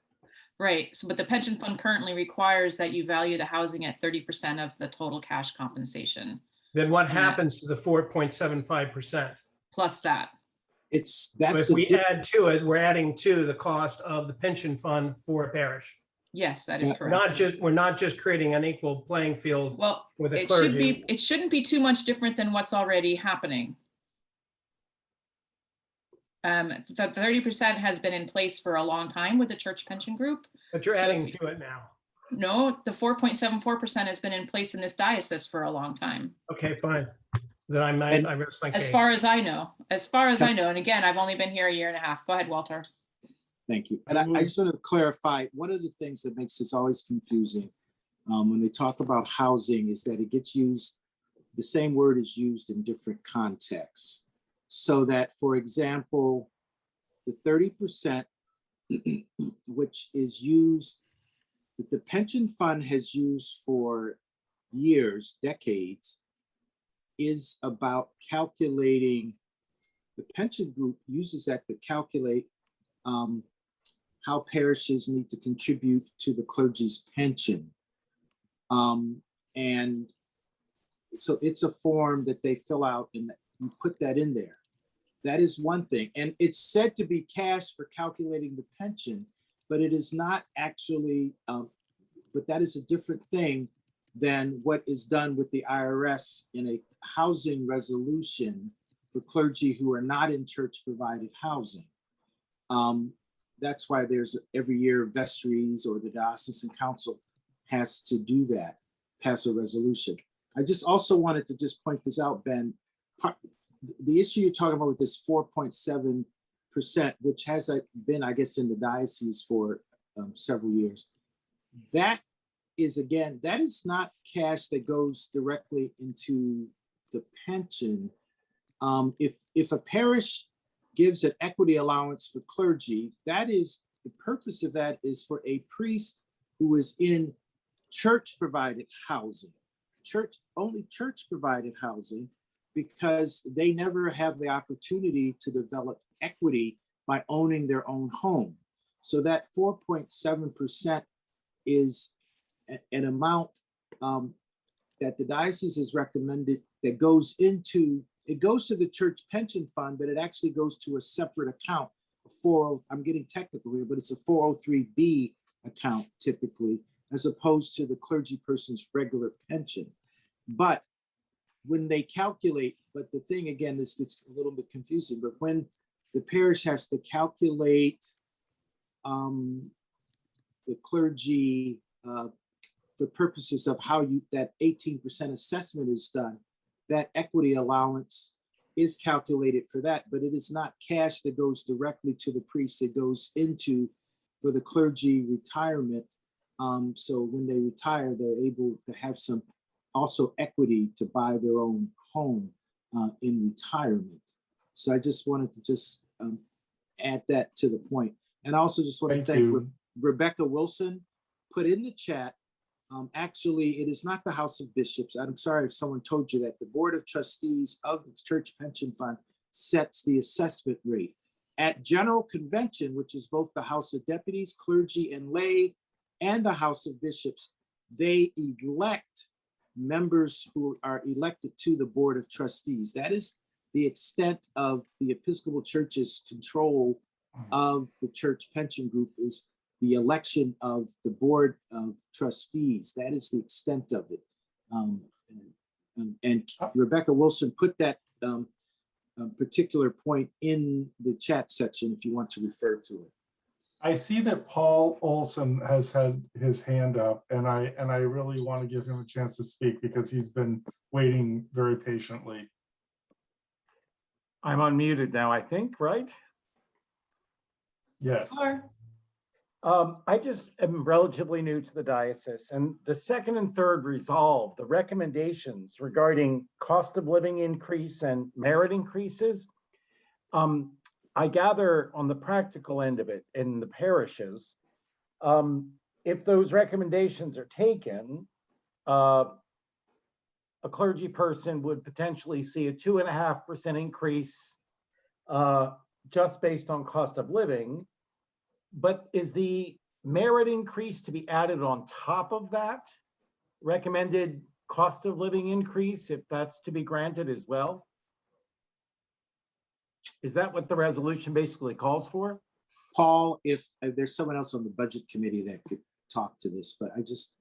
Right. So, but the pension fund currently requires that you value the housing at 30% of the total cash compensation. Then what happens to the 4.75%? Plus that. If we add to it, we're adding to the cost of the pension fund for a parish. Yes, that is correct. We're not just creating an equal playing field. Well, for the it clergy. It shouldn't be too much different than what's already happening. The 30% has been in place for a long time with the church pension group. But you're adding to it now. No, the 4.74% has been in place in this diocese for a long time. Okay, fine. Then And I rest my case. As far as I know, and again, I've only been here a year and a half. Go ahead, Walter. thank you. And I just want to clarify, one of the things that makes this always confusing when they talk about housing is that it gets used, the same word is used in different contexts. So that, for example, the 30%, which is used, that the pension fund has used for years, decades, is about calculating, the pension group uses that to calculate how parishes need to contribute to the clergy's pension. And so it's a form that they fill out and you put that in there. That is one thing. And it's said to be cash for calculating the pension, but it is not actually, but that is a different thing than what is done with the IRS in a housing resolution for clergy who are not in church provided housing. That's why there's every year vestries or the diocesan council has to do that, pass a resolution. I just also wanted to just point this out, Ben. The issue you're talking about with this 4.7%, which has been, I guess, in the diocese for several years, that is, again, that is not cash that goes directly into the pension. If a parish gives an equity allowance for clergy, that is, the purpose of that is for a priest who is in church provided housing, only church provided housing, because they never have the opportunity to develop equity by owning their own home. So that 4.7% is an amount that the diocese has recommended that goes into, it goes to the church pension fund, but it actually goes to a separate account, I'm getting technical here, but it's a 403B account typically, as opposed to the clergy person's regular pension. But when they calculate, but the thing again, this gets a little bit confusing, but when the parish has to calculate the clergy for purposes of how that 18% assessment is done, that equity allowance is calculated for that, but it is not cash that goes directly to the priest. It goes into for the clergy retirement. So when they retire, they're able to have some also equity to buy their own home in retirement. So I just wanted to just add that to the point. And I also just want to thank Rebecca Wilson, put in the chat. Actually, it is not the House of Bishops. I'm sorry if someone told you that. The Board of Trustees of the Church Pension Fund sets the assessment rate. At General Convention, which is both the House of Deputies, clergy and lay, and the House of Bishops, they elect members who are elected to the Board of Trustees. That is the extent of the Episcopal Church's control of the church pension group, is the election of the Board of Trustees. That is the extent of it. And Rebecca Wilson put that particular point in the chat section if you want to refer to it. I see that Paul Olson has had his hand up, and I really want to give him a chance to speak because he's been waiting very patiently. I'm unmuted now, I think, right? Yes. I just am relatively new to the diocese, and the second and third resolve, the recommendations regarding cost of living increase and merit increases, I gather on the practical end of it in the parishes, if those recommendations are taken, a clergy person would potentially see a 2.5% increase just based on cost of living. But is the merit increase to be added on top of that recommended cost of living increase, if that's to be granted as well? Is that what the resolution basically calls for? Paul, if there's someone else on the budget committee that could talk to this, but I just,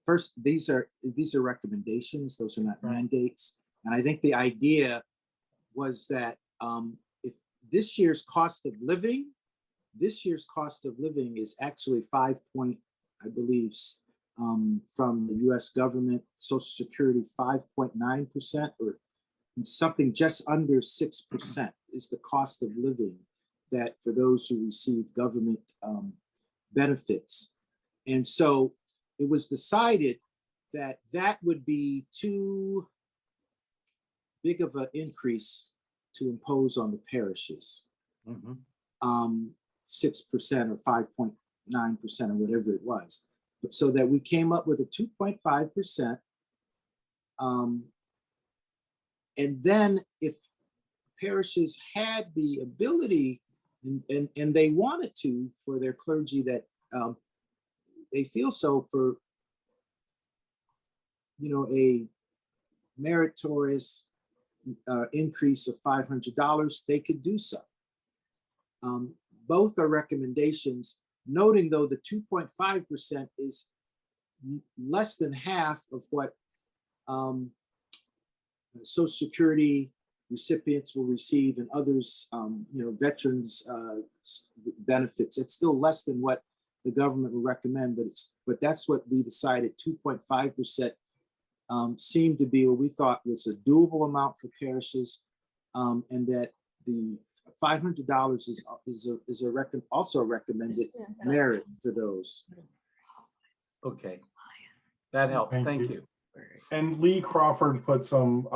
first, these are recommendations, those are not mandates. And I think the idea was that if this year's cost of living is actually 5 point, I believe, from the US government, Social Security, 5.9%, or something just under 6% is the cost of living that for those who receive government benefits. And so it was decided that that would be too big of an increase to impose on the parishes. 6% or 5.9% or whatever it was. But so that we came up with a 2.5%. And then if parishes had the ability and they wanted to for their clergy that they feel so for, you know, a meritorious increase of $500, they could do so. Both are recommendations, noting though the 2.5% is less than half of what Social Security recipients will receive and others, you know, veterans benefits. It's still less than what the government will recommend, but that's what we decided. 2.5% seemed to be what we thought was a doable amount for parishes, and that the $500 is also a recommended merit for those. Okay, that helps. Thank you. And Lee Crawford put some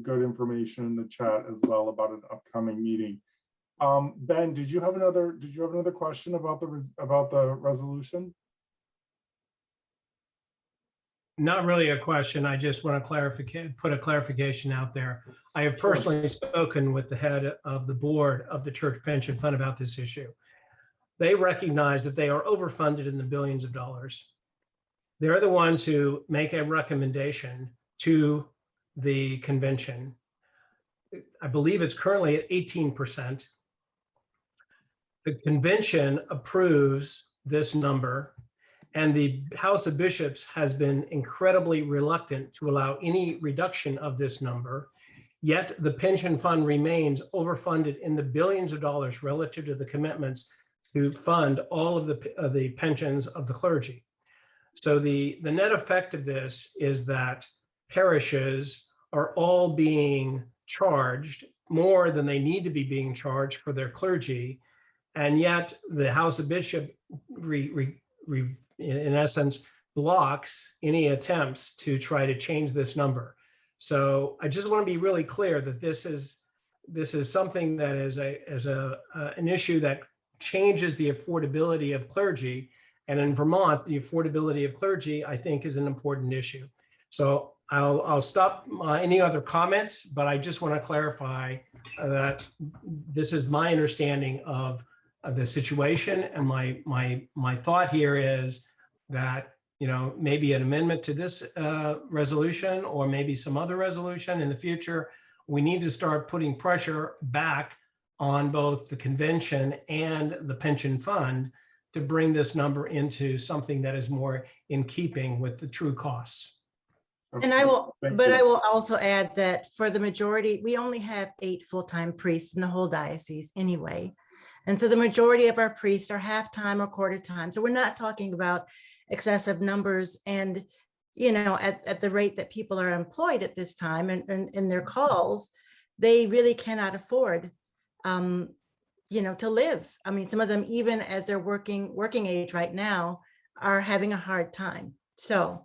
good information in the chat as well about an upcoming meeting. Ben, did you have another question about the resolution? Not really a question. I just want to put a clarification out there. I have personally spoken with the head of the board of the Church Pension Fund about this issue. They recognize that they are overfunded in the billions of dollars. They're the ones who make a recommendation to the convention. I believe it's currently at 18%. The convention approves this number, and the House of Bishops has been incredibly reluctant to allow any reduction of this number. Yet the pension fund remains overfunded in the billions of dollars relative to the commitments to fund all of the pensions of the clergy. So the net effect of this is that parishes are all being charged more than they need to be being charged for their clergy. And yet the House of Bishops, in essence, blocks any attempts to try to change this number. So I just want to be really clear that this is something that is an issue that changes the affordability of clergy. And in Vermont, the affordability of clergy, I think, is an important issue. So I'll stop any other comments, but I just want to clarify that this is my understanding of the situation. And my thought here is that, you know, maybe an amendment to this resolution or maybe some other resolution in the future, we need to start putting pressure back on both the convention and the pension fund to bring this number into something that is more in keeping with the true costs. And I will also add that for the majority, we only have 8 full-time priests in the whole diocese anyway. And so the majority of our priests are half-time or quarter-time. So we're not talking about excessive numbers. And, you know, at the rate that people are employed at this time and in their calls, they really cannot afford you know, to live. I mean, some of them, even as they're working age right now, are having a hard time. So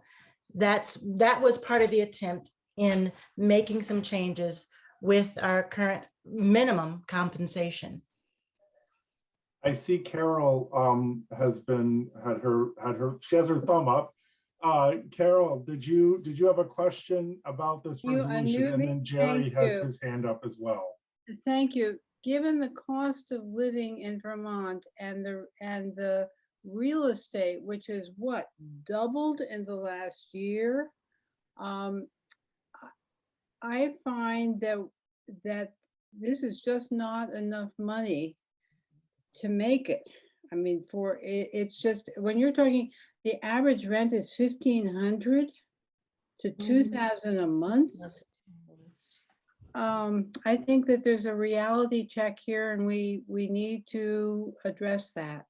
that was part of the attempt in making some changes with our current minimum compensation. I see Carol she has her thumb up. Carol, did you have a question about this resolution? And then Jerry has his hand up as well. Thank you. Given the cost of living in Vermont and the real estate, which is what, doubled in the last year, I find that this is just not enough money to make it. I mean, it's just, when you're talking, the average rent is $1,500 to $2,000 a month. I think that there's a reality check here, and we need to address that.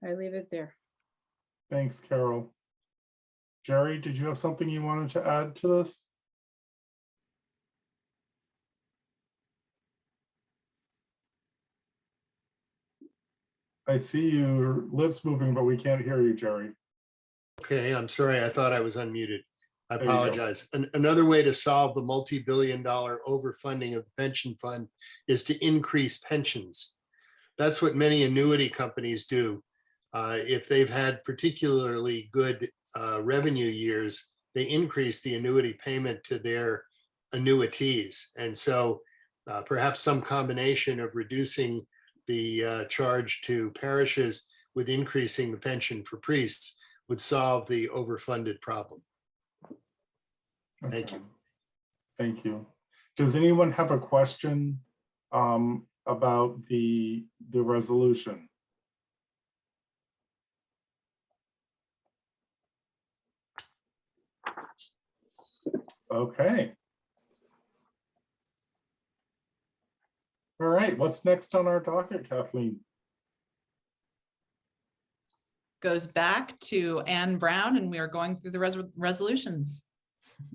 I leave it there. Thanks, Carol. Jerry, did you have something you wanted to add to this? I see your lips moving, but we can't hear you, Jerry. Okay, I'm sorry. I thought I was unmuted. I There you go. apologize. Another way to solve the multi-billion-dollar overfunding of the pension fund is to increase pensions. That's what many annuity companies do. If they've had particularly good revenue years, they increase the annuity payment to their annuitees. And so perhaps some combination of reducing the charge to parishes with increasing the pension for priests would solve the overfunded problem. Thank you. Thank you. Does anyone have a question about the resolution? Okay. All right, what's next on our docket, Kathleen? Goes back to Ann Brown, and we are going through the resolutions.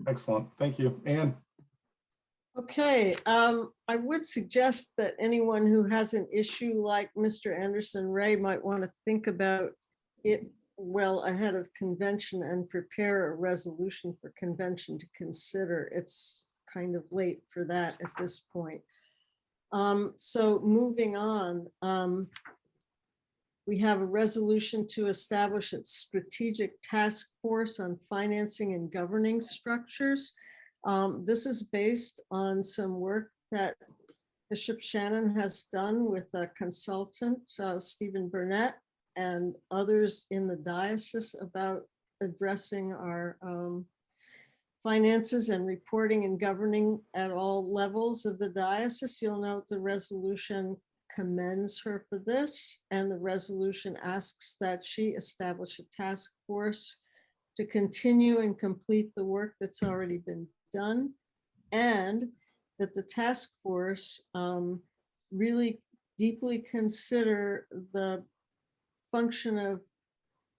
Excellent, thank you. Ann? Okay, I would suggest that anyone who has an issue like Mr. Anderson Ray might want to think about it well ahead of convention and prepare a resolution for convention to consider. It's kind of late for that at this point. So moving on, we have a resolution to establish a strategic task force on financing and governing structures. This is based on some work that Bishop Shannon has done with a consultant, Stephen Burnett, and others in the diocese about addressing our finances and reporting and governing at all levels of the diocese. You'll note the resolution commends her for this, and the resolution asks that she establish a task force to continue and complete the work that's already been done, and that the task force really deeply consider the function of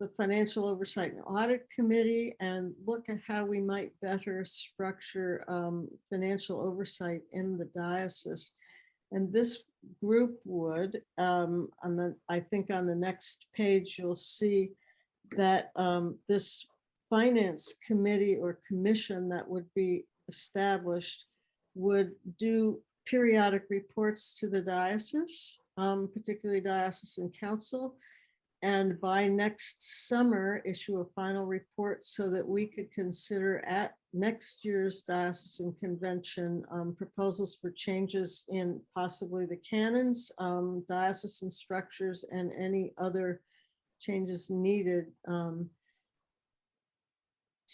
the Financial Oversight and Audit Committee and look at how we might better structure financial oversight in the diocese. And this group would, I think on the next page, you'll see that this finance committee or commission that would be established would do periodic reports to the diocese, particularly diocesan council, and by next summer issue a final report so that we could consider at next year's diocesan convention proposals for changes in possibly the canons, diocesan structures, and any other changes needed to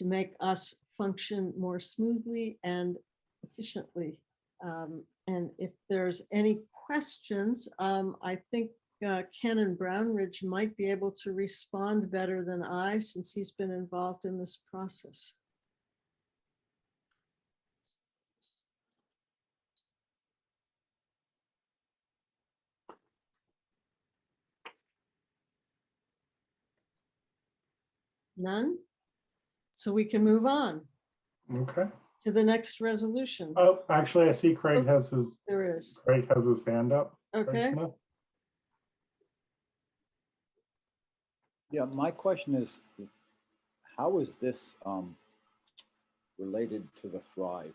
make us function more smoothly and efficiently. And if there's any questions, I think Ken Brownridge might be able to respond better than I, since he's been involved in this process. None? So we can move on Okay. to the next resolution. Oh, actually, I see Craig has his, There is. Craig has his hand up. Craig Okay. Smith. Yeah, my question is, how is this related to the Thrive?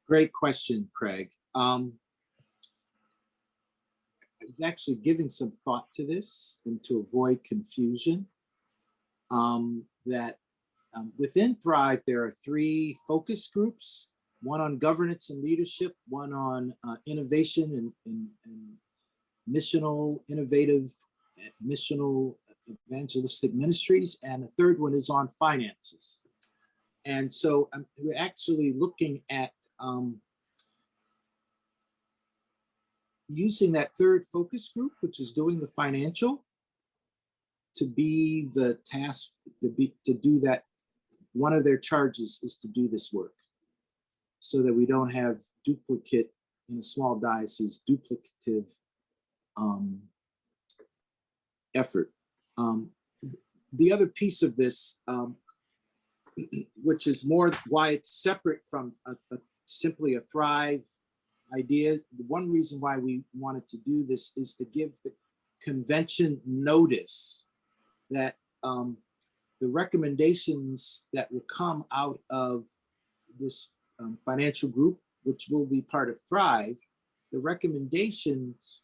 Great question, Craig. I was actually giving some thought to this and to avoid confusion. Within Thrive, there are 3 focus groups, one on governance and leadership, one on innovation and missional, innovative, missional evangelistic ministries, and the third one is on finances. And so we're actually looking at using that third focus group, which is doing the financial, to be the task to do that. One of their charges is to do this work so that we don't have duplicate in a small diocese, duplicative effort. The other piece of this, which is more why it's separate from simply a Thrive idea. The one reason why we wanted to do this is to give the convention notice that the recommendations that will come out of this financial group, which will be part of Thrive, the recommendations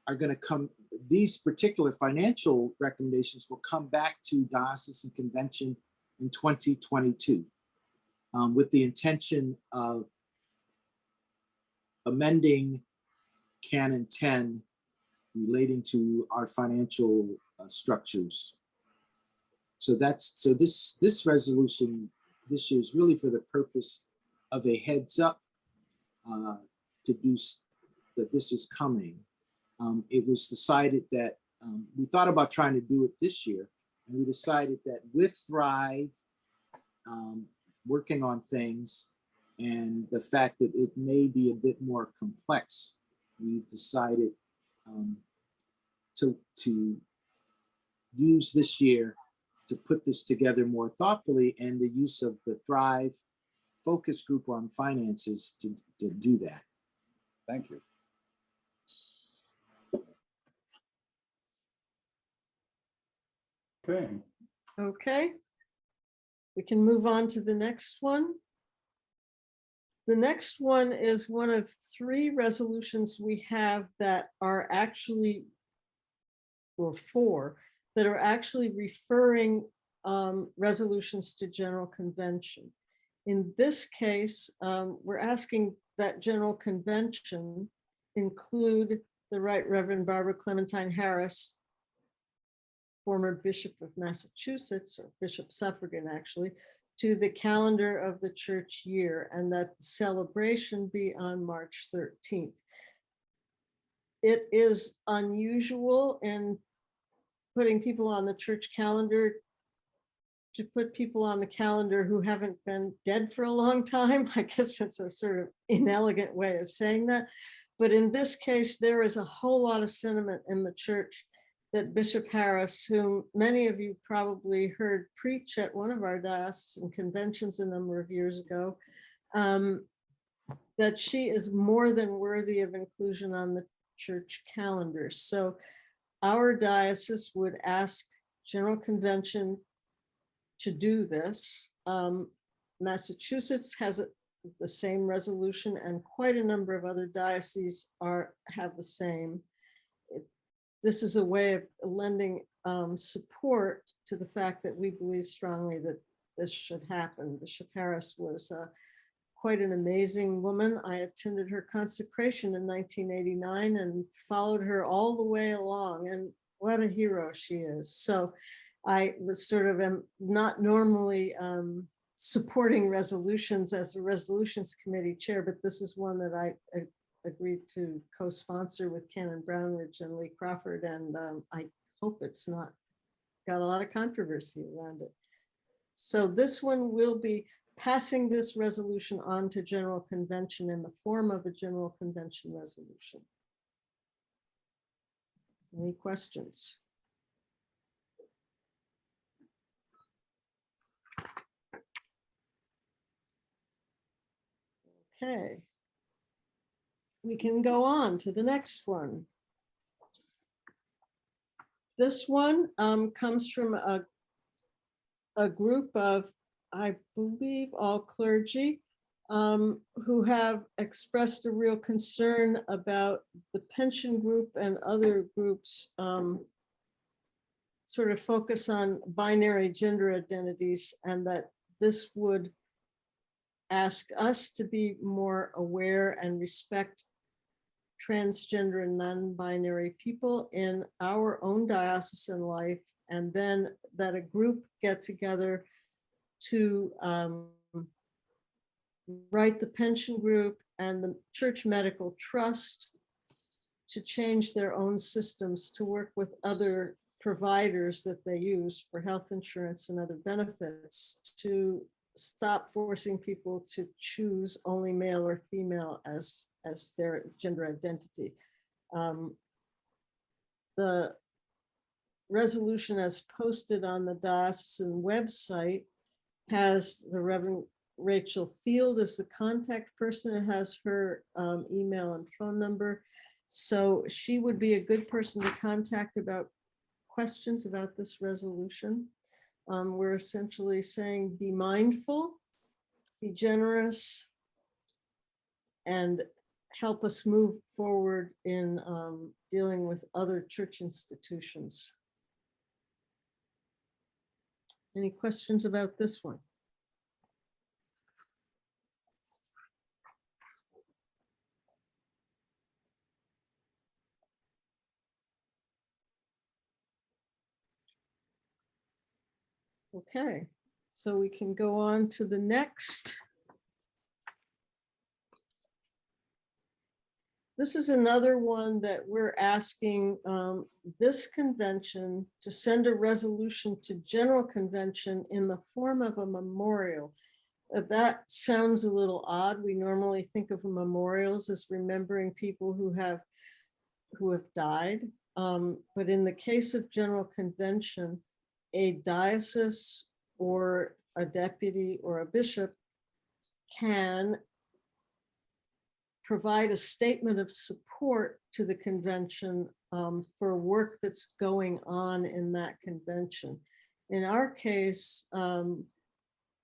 are going to come, these particular financial recommendations will come back to diocesan convention in 2022 with the intention of amending Canon 10 relating to our financial structures. So this resolution this year is really for the purpose of a heads up to do that this is coming. It was decided that we thought about trying to do it this year, and we decided that with Thrive working on things and the fact that it may be a bit more complex, we've decided to use this year to put this together more thoughtfully, and the use of the Thrive focus group on finances to do that. Thank you. Okay. Okay. We can move on to the next one. The next one is one of 3 resolutions we have that are actually, or 4, that are actually referring resolutions to General Convention. In this case, we're asking that General Convention include the Right Reverend Barbara Clementine Harris, former Bishop of Massachusetts, or Bishop Suffragan actually, to the calendar of the church year, and that the celebration be on March 13th. It is unusual in putting people on the church calendar to put people on the calendar who haven't been dead for a long time. I guess that's a sort of inelegant way of saying that. But in this case, there is a whole lot of sentiment in the church that Bishop Harris, whom many of you probably heard preach at one of our diocesan conventions a number of years ago, that she is more than worthy of inclusion on the church calendar. So our diocese would ask General Convention to do this. Massachusetts has the same resolution, and quite a number of other dioceses have the same. This is a way of lending support to the fact that we believe strongly that this should happen. Bishop Harris was quite an amazing woman. I attended her consecration in 1989 and followed her all the way along, and what a hero she is. So I was sort of not normally supporting resolutions as a resolutions committee chair, but this is one that I agreed to co-sponsor with Canon Brownridge and Lee Crawford, and I hope it's not got a lot of controversy around it. So this one will be passing this resolution on to General Convention in the form of a General Convention resolution. Any questions? Okay. We can go on to the next one. This one comes from a group of, I believe, all clergy who have expressed a real concern about the pension group and other groups sort of focus on binary gender identities, and that this would ask us to be more aware and respect transgender and non-binary people in our own diocesan life, and then that a group get together to write the pension group and the Church Medical Trust to change their own systems to work with other providers that they use for health insurance and other benefits to stop forcing people to choose only male or female as their gender identity. The resolution as posted on the diocesan website has the Reverend Rachel Field as the contact person. It has her email and phone number. So she would be a good person to contact about questions about this resolution. We're essentially saying, be mindful, be generous, and help us move forward in dealing with other church institutions. Any questions about this one? Okay, so we can go on to the next. This is another one that we're asking this convention to send a resolution to General Convention in the form of a memorial. That sounds a little odd. We normally think of memorials as remembering people who have died. But in the case of General Convention, a diocese or a deputy or a bishop can provide a statement of support to the convention for work that's going on in that convention. In our case,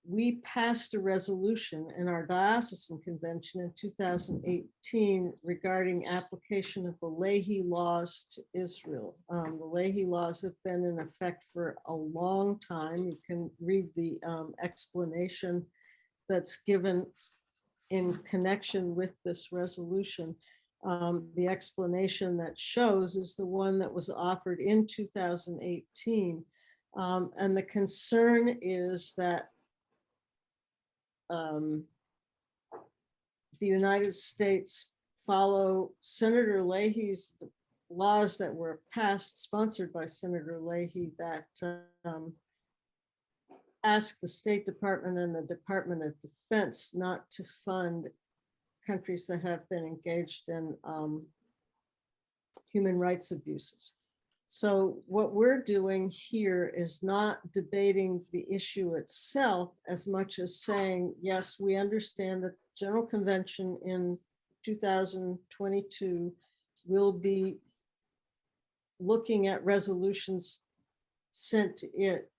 we passed a resolution in our diocesan convention in 2018 regarding application of the Leahy laws to Israel. The Leahy laws have been in effect for a long time. You can read the explanation that's given in connection with this resolution. The explanation that shows is the one that was offered in 2018. And the concern is that the United States follow Senator Leahy's laws that were passed, sponsored by Senator Leahy, that ask the State Department and the Department of Defense not to fund countries that have been engaged in human rights abuses. So what we're doing here is not debating the issue itself as much as saying, yes, we understand that General Convention in 2022 will be looking at resolutions sent to it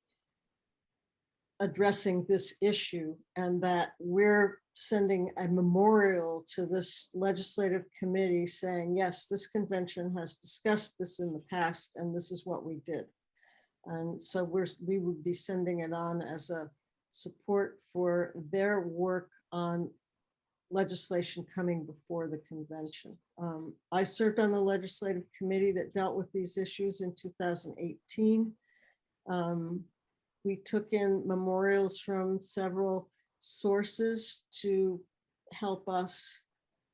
addressing this issue, and that we're sending a memorial to this legislative committee saying, yes, this convention has discussed this in the past and this is what we did. And so we would be sending it on as a support for their work on legislation coming before the convention. I served on the legislative committee that dealt with these issues in 2018. We took in memorials from several sources to help us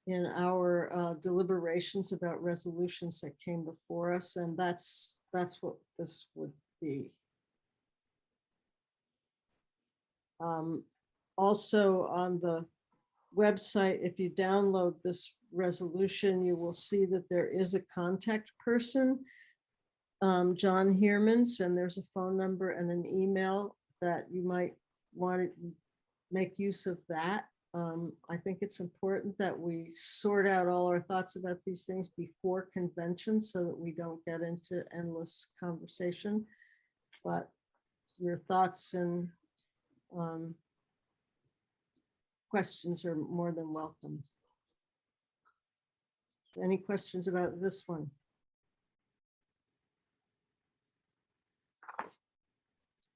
in our deliberations about resolutions that came before us, and that's what this would be. Also on the website, if you download this resolution, you will see that there is a contact person, John Heermans, and there's a phone number and an email that you might want to make use of that. I think it's important that we sort out all our thoughts about these things before convention so that we don't get into endless conversation. But your thoughts and questions are more than welcome. Any questions about this one?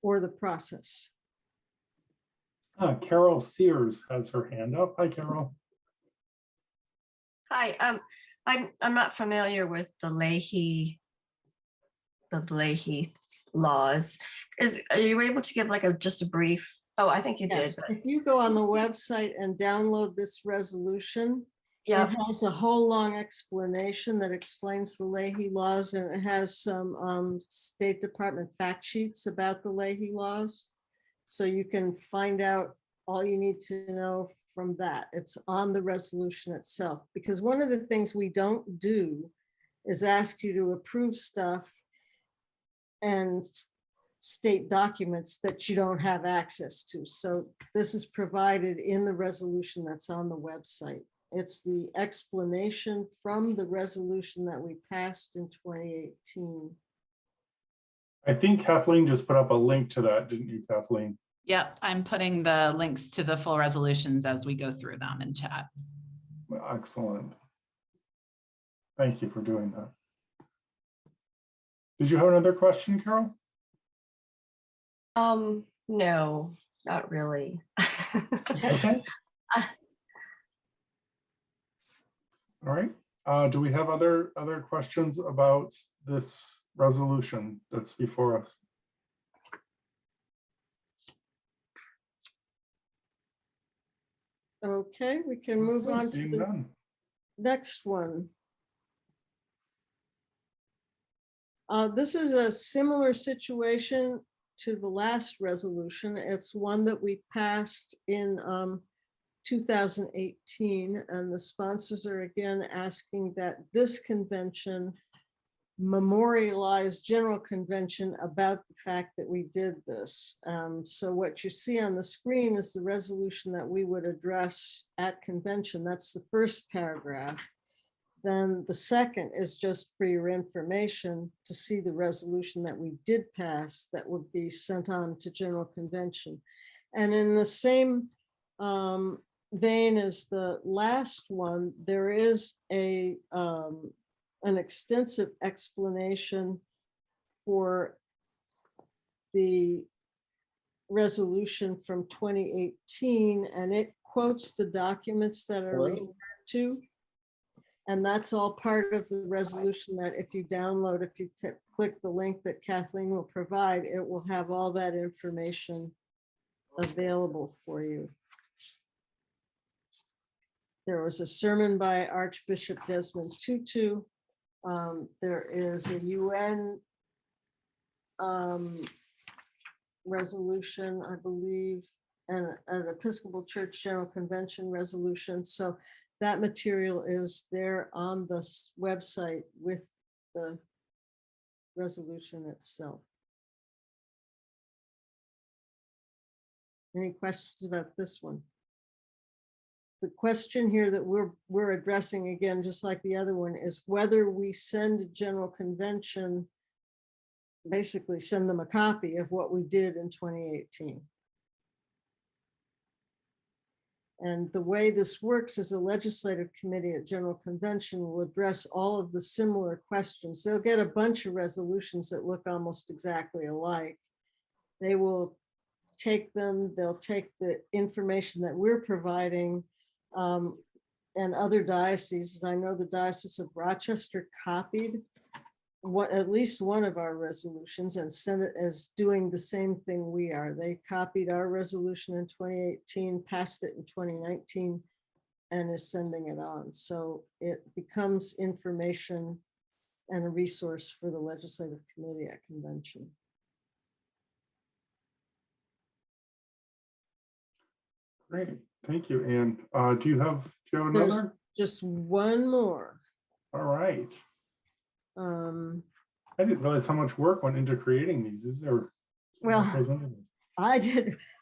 Or the process? Carol Sears has her hand up. Hi, Carol. Hi, I'm not familiar with the Leahy laws. Are you able to give like just a brief? Oh, I think you did. If you go on the website and download this resolution, yeah, it has a whole long explanation that explains the Leahy laws, and it has some State Department fact sheets about the Leahy laws. So you can find out all you need to know from that. It's on the resolution itself, because one of the things we don't do is ask you to approve stuff and state documents that you don't have access to. So this is provided in the resolution that's on the website. It's the explanation from the resolution that we passed in 2018. I think Kathleen just put up a link to that, didn't you, Kathleen? Yep, I'm putting the links to the full resolutions as we go through them in chat. Excellent. Thank you for doing that. Did you have another question, Carol? No, not really. Okay. All right. Do we have other questions about this resolution that's before us? Okay, we can move on to Seeing the none. next one. This is a similar situation to the last resolution. It's one that we passed in 2018, and the sponsors are again asking that this convention memorialize General Convention about the fact that we did this. So what you see on the screen is the resolution that we would address at convention. That's the first paragraph. Then the second is just for your information to see the resolution that we did pass that would be sent on to General Convention. And in the same vein as the last one, there is an extensive explanation for the resolution from 2018, and it quotes the documents that are referred to. And that's all part of the resolution that if you download, if you click the link that Kathleen will provide, it will have all that information available for you. There was a sermon by Archbishop Desmond Tutu. There is a UN resolution, I believe, and an Episcopal Church General Convention resolution. So that material is there on the website with the resolution itself. Any questions about this one? The question here that we're addressing again, just like the other one, is whether we send a General Convention, basically send them a copy of what we did in 2018. And the way this works is a legislative committee at General Convention will address all of the similar questions. They'll get a bunch of resolutions that look almost exactly alike. They will take them, they'll take the information that we're providing and other dioceses. I know the Diocese of Rochester copied at least one of our resolutions and sent it as doing the same thing we are. They copied our resolution in 2018, passed it in 2019, and is sending it on. So it becomes information and a resource for the legislative committee at convention. Great, thank you. And do you have There's another? just one more. All right. I didn't realize how much work went into creating these. Is there? Well, I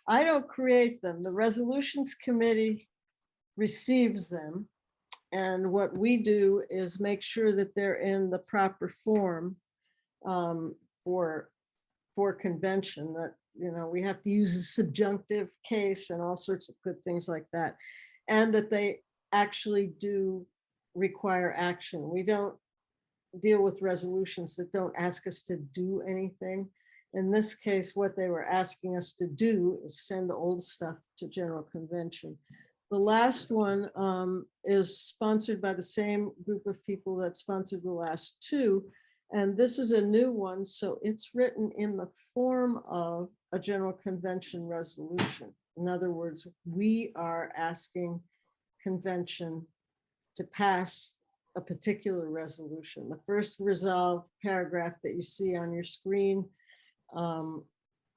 don't create them. The resolutions committee receives them. And what we do is make sure that they're in the proper form for convention, that, you know, we have to use a subjunctive case and all sorts of good things like that. And that they actually do require action. We don't deal with resolutions that don't ask us to do anything. In this case, what they were asking us to do is send old stuff to General Convention. The last one is sponsored by the same group of people that sponsored the last two. And this is a new one, so it's written in the form of a General Convention resolution. In other words, we are asking convention to pass a particular resolution. The first resolve paragraph that you see on your screen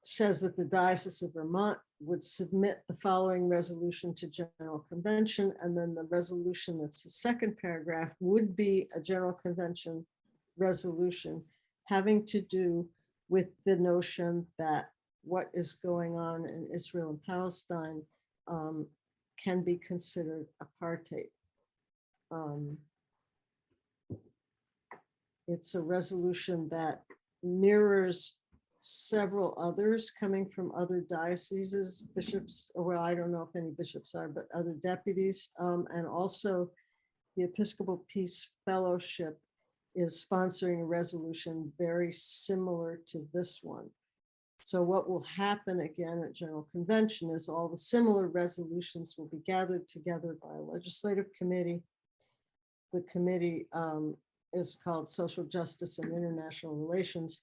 says that the Diocese of Vermont would submit the following resolution to General Convention, and then the resolution that's the second paragraph would be a General Convention resolution having to do with the notion that what is going on in Israel and Palestine can be considered apartheid. um, it's a resolution that mirrors several others coming from other dioceses, bishops, or well, I don't know if any bishops are, but other deputies. And also the Episcopal Peace Fellowship is sponsoring a resolution very similar to this one. So what will happen again at General Convention is all the similar resolutions will be gathered together by a legislative committee. The committee is called Social Justice and International Relations,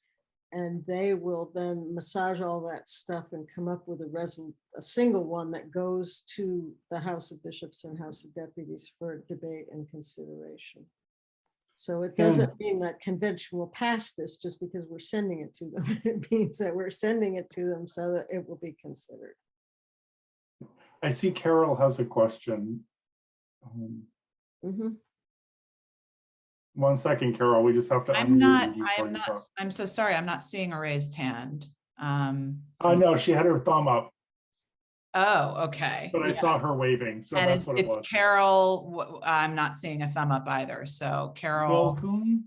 and they will then massage all that stuff and come up with a single one that goes to the House of Bishops and House of Deputies for debate and consideration. So it doesn't mean that convention will pass this just because we're sending it to them. It means that we're sending it to them so that it will be considered. I see Carol has a question. One second, Carol, we just have to. I'm so sorry. I'm not seeing a raised hand. I know she had her thumb up. Oh, okay. But I saw her waving, so and that's what it was. It's Carol. I'm not seeing a thumb up either. So Carol. Milcoon?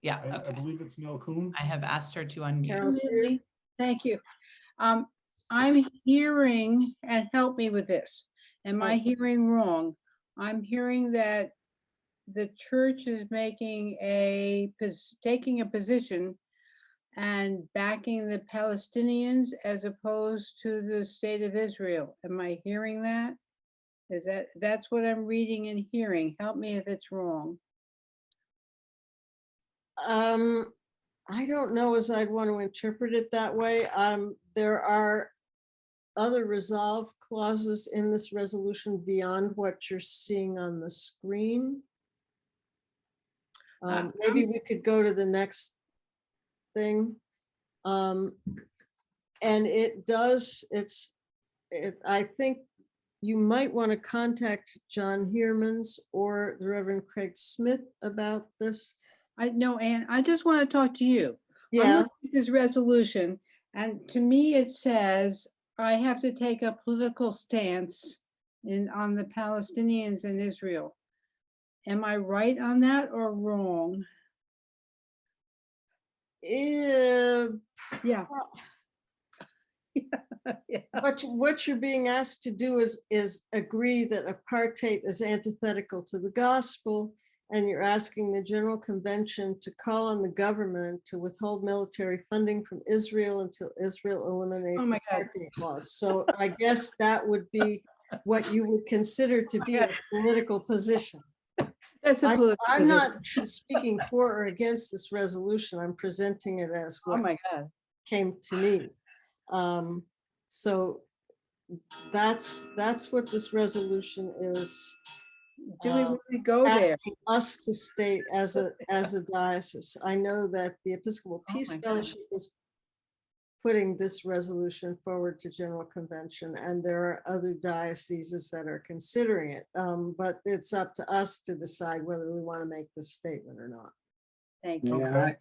Yeah, okay. I believe it's Milcoon. I have asked her to unmute. Carol, thank you. I'm hearing, and help me with this. Am I hearing wrong? I'm hearing that the church is taking a position and backing the Palestinians as opposed to the state of Israel. Am I hearing that? That's what I'm reading and hearing. Help me if it's wrong. I don't know as I'd want to interpret it that way. There are other resolve clauses in this resolution beyond what you're seeing on the screen. Maybe we could go to the next thing. And it does, I think you might want to contact John Heermans or the Reverend Craig Smith about this. No, Ann, I just want to talk to you. Yeah. I'm looking at this resolution, and to me it says I have to take a political stance on the Palestinians in Israel. Am I right on that or wrong? Yeah. Yeah. What you're being asked to do is agree that apartheid is antithetical to the gospel, and you're asking the General Convention to call on the government to withhold military funding from Israel until Israel eliminates apartheid laws. So I guess that would be what you would consider to be a political position. That's a political I'm position. not speaking for or against this resolution. I'm presenting it as what came to me. So that's what this resolution is. Do we really go there? Asking us to state as a diocese. I know that the Episcopal Peace Fellowship is putting this resolution forward to General Convention, and there are other dioceses that are considering it. But it's up to us to decide whether we want to make this statement or not. Thank you. Okay.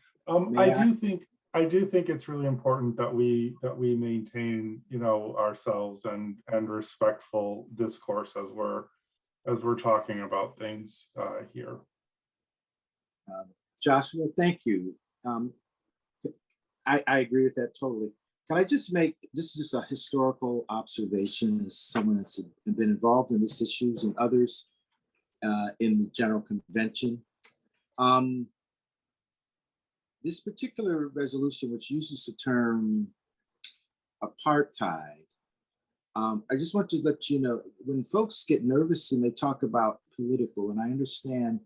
I do think it's really important that we maintain, ourselves and respectful discourse as we're talking about things here. Joshua, thank you. I agree with that totally. Can I just make, this is a historical observation as someone that's been involved in this issues and others in the General Convention. This particular resolution, which uses the term apartheid, I just want to let you know, when folks get nervous and they talk about political, and I understand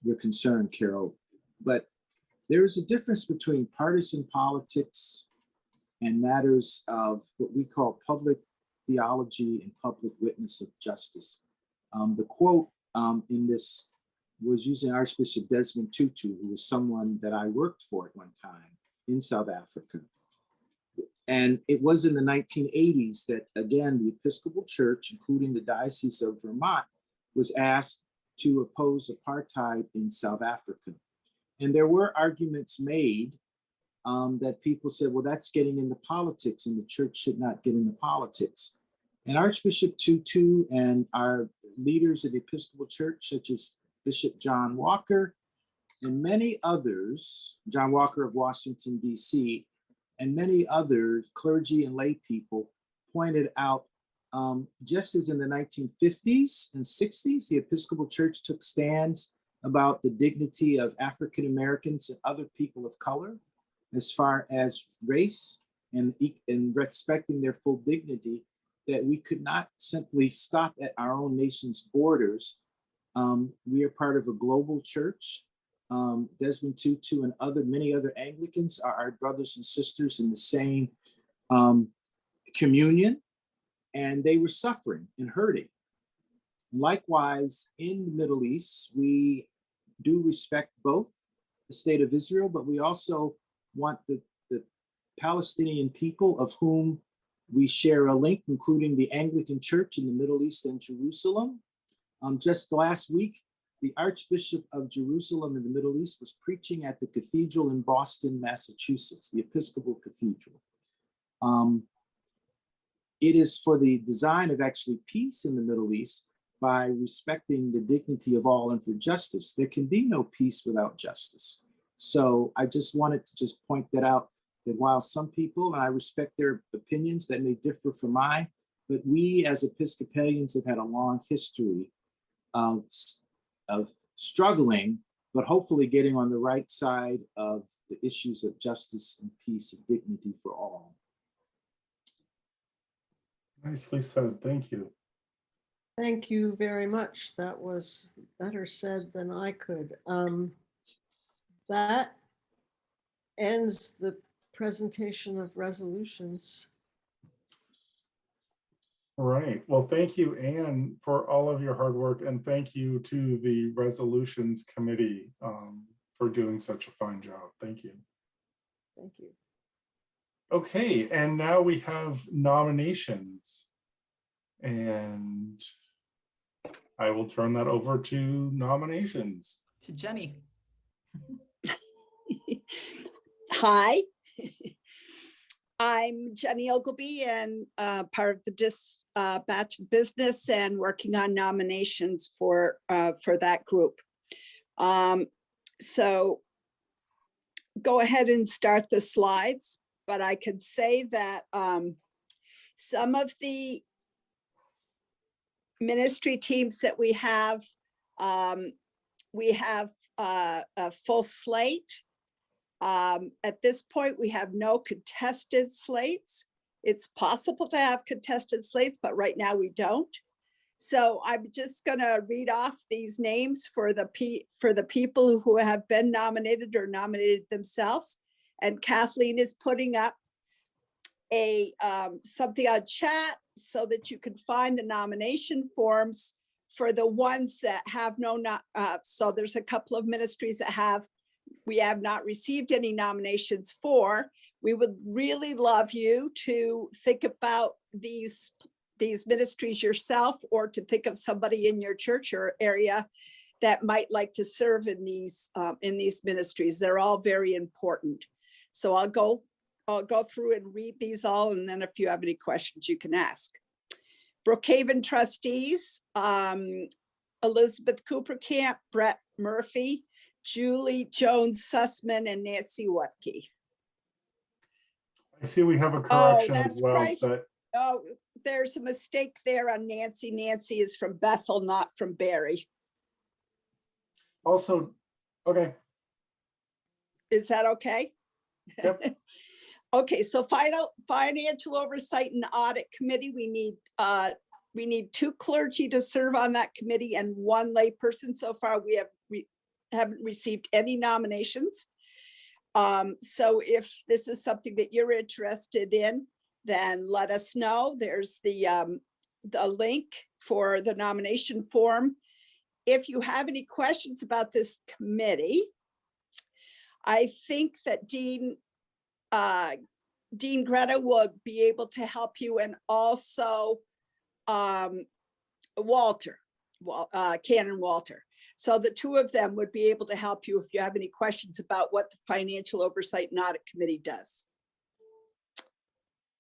your concern, Carol, but there is a difference between partisan politics and matters of what we call public theology and public witness of justice. The quote in this was using Archbishop Desmond Tutu, who was someone that I worked for at one time in South Africa. And it was in the 1980s that, again, the Episcopal Church, including the Diocese of Vermont, was asked to oppose apartheid in South Africa. And there were arguments made that people said, well, that's getting into politics and the church should not get into politics. And Archbishop Tutu and our leaders of the Episcopal Church, such as Bishop John Walker and many others, John Walker of Washington, D.C., and many other clergy and lay people pointed out, just as in the 1950s and 60s, the Episcopal Church took stands about the dignity of African Americans and other people of color as far as race and respecting their full dignity, that we could not simply stop at our own nation's borders. We are part of a global church. Desmond Tutu and many other Anglicans are our brothers and sisters in the same communion, and they were suffering and hurting. Likewise, in the Middle East, we do respect both the state of Israel, but we also want the Palestinian people, of whom we share a link, including the Anglican Church in the Middle East and Jerusalem. Just last week, the Archbishop of Jerusalem in the Middle East was preaching at the cathedral in Boston, Massachusetts, the Episcopal Cathedral. It is for the design of actually peace in the Middle East by respecting the dignity of all and for justice. There can be no peace without justice. So I just wanted to just point that out, that while some people, and I respect their opinions that may differ from mine, but we as Episcopalians have had a long history of struggling, but hopefully getting on the right side of the issues of justice and peace and dignity for all. Nicely said. Thank you. Thank you very much. That was better said than I could. That ends the presentation of resolutions. All right. Well, thank you, Anne, for all of your hard work, and thank you to the Resolutions Committee for doing such a fine job. Thank you. Thank you. Okay, and now we have nominations. And I will turn that over to nominations. To Jenny. Hi, I'm Jenny Ogilvy, and part of the dispatch business and working on nominations for that group. So go ahead and start the slides, but I could say that some of the ministry teams that we have a full slate. At this point, we have no contested slates. It's possible to have contested slates, but right now we don't. So I'm just gonna read off these names for the people who have been nominated or nominated themselves. And Kathleen is putting up something on chat so that you can find the nomination forms for the ones that have so there's a couple of ministries that we have not received any nominations for. We would really love you to think about these ministries yourself, or to think of somebody in your church or area that might like to serve in these ministries. They're all very important. So I'll go through and read these all, and then if you have any questions, you can ask. Brookhaven trustees, Elizabeth Coopercamp, Brett Murphy, Julie Jones Sussman, and Nancy Watke. I see we have a correction as well. Christ. Oh, there's a mistake there on Nancy. Nancy is from Bethel, not from Barry. Also, okay. Is that okay? Yep. Okay, so financial oversight and audit committee, we need 2 clergy to serve on that committee and 1 lay person. So far, we haven't received any nominations. So if this is something that you're interested in, then let us know. There's the link for the nomination form. If you have any questions about this committee, I think that Dean Greta would be able to help you, and also Canon Walter. So the 2 of them would be able to help you if you have any questions about what the Financial Oversight and Audit Committee does.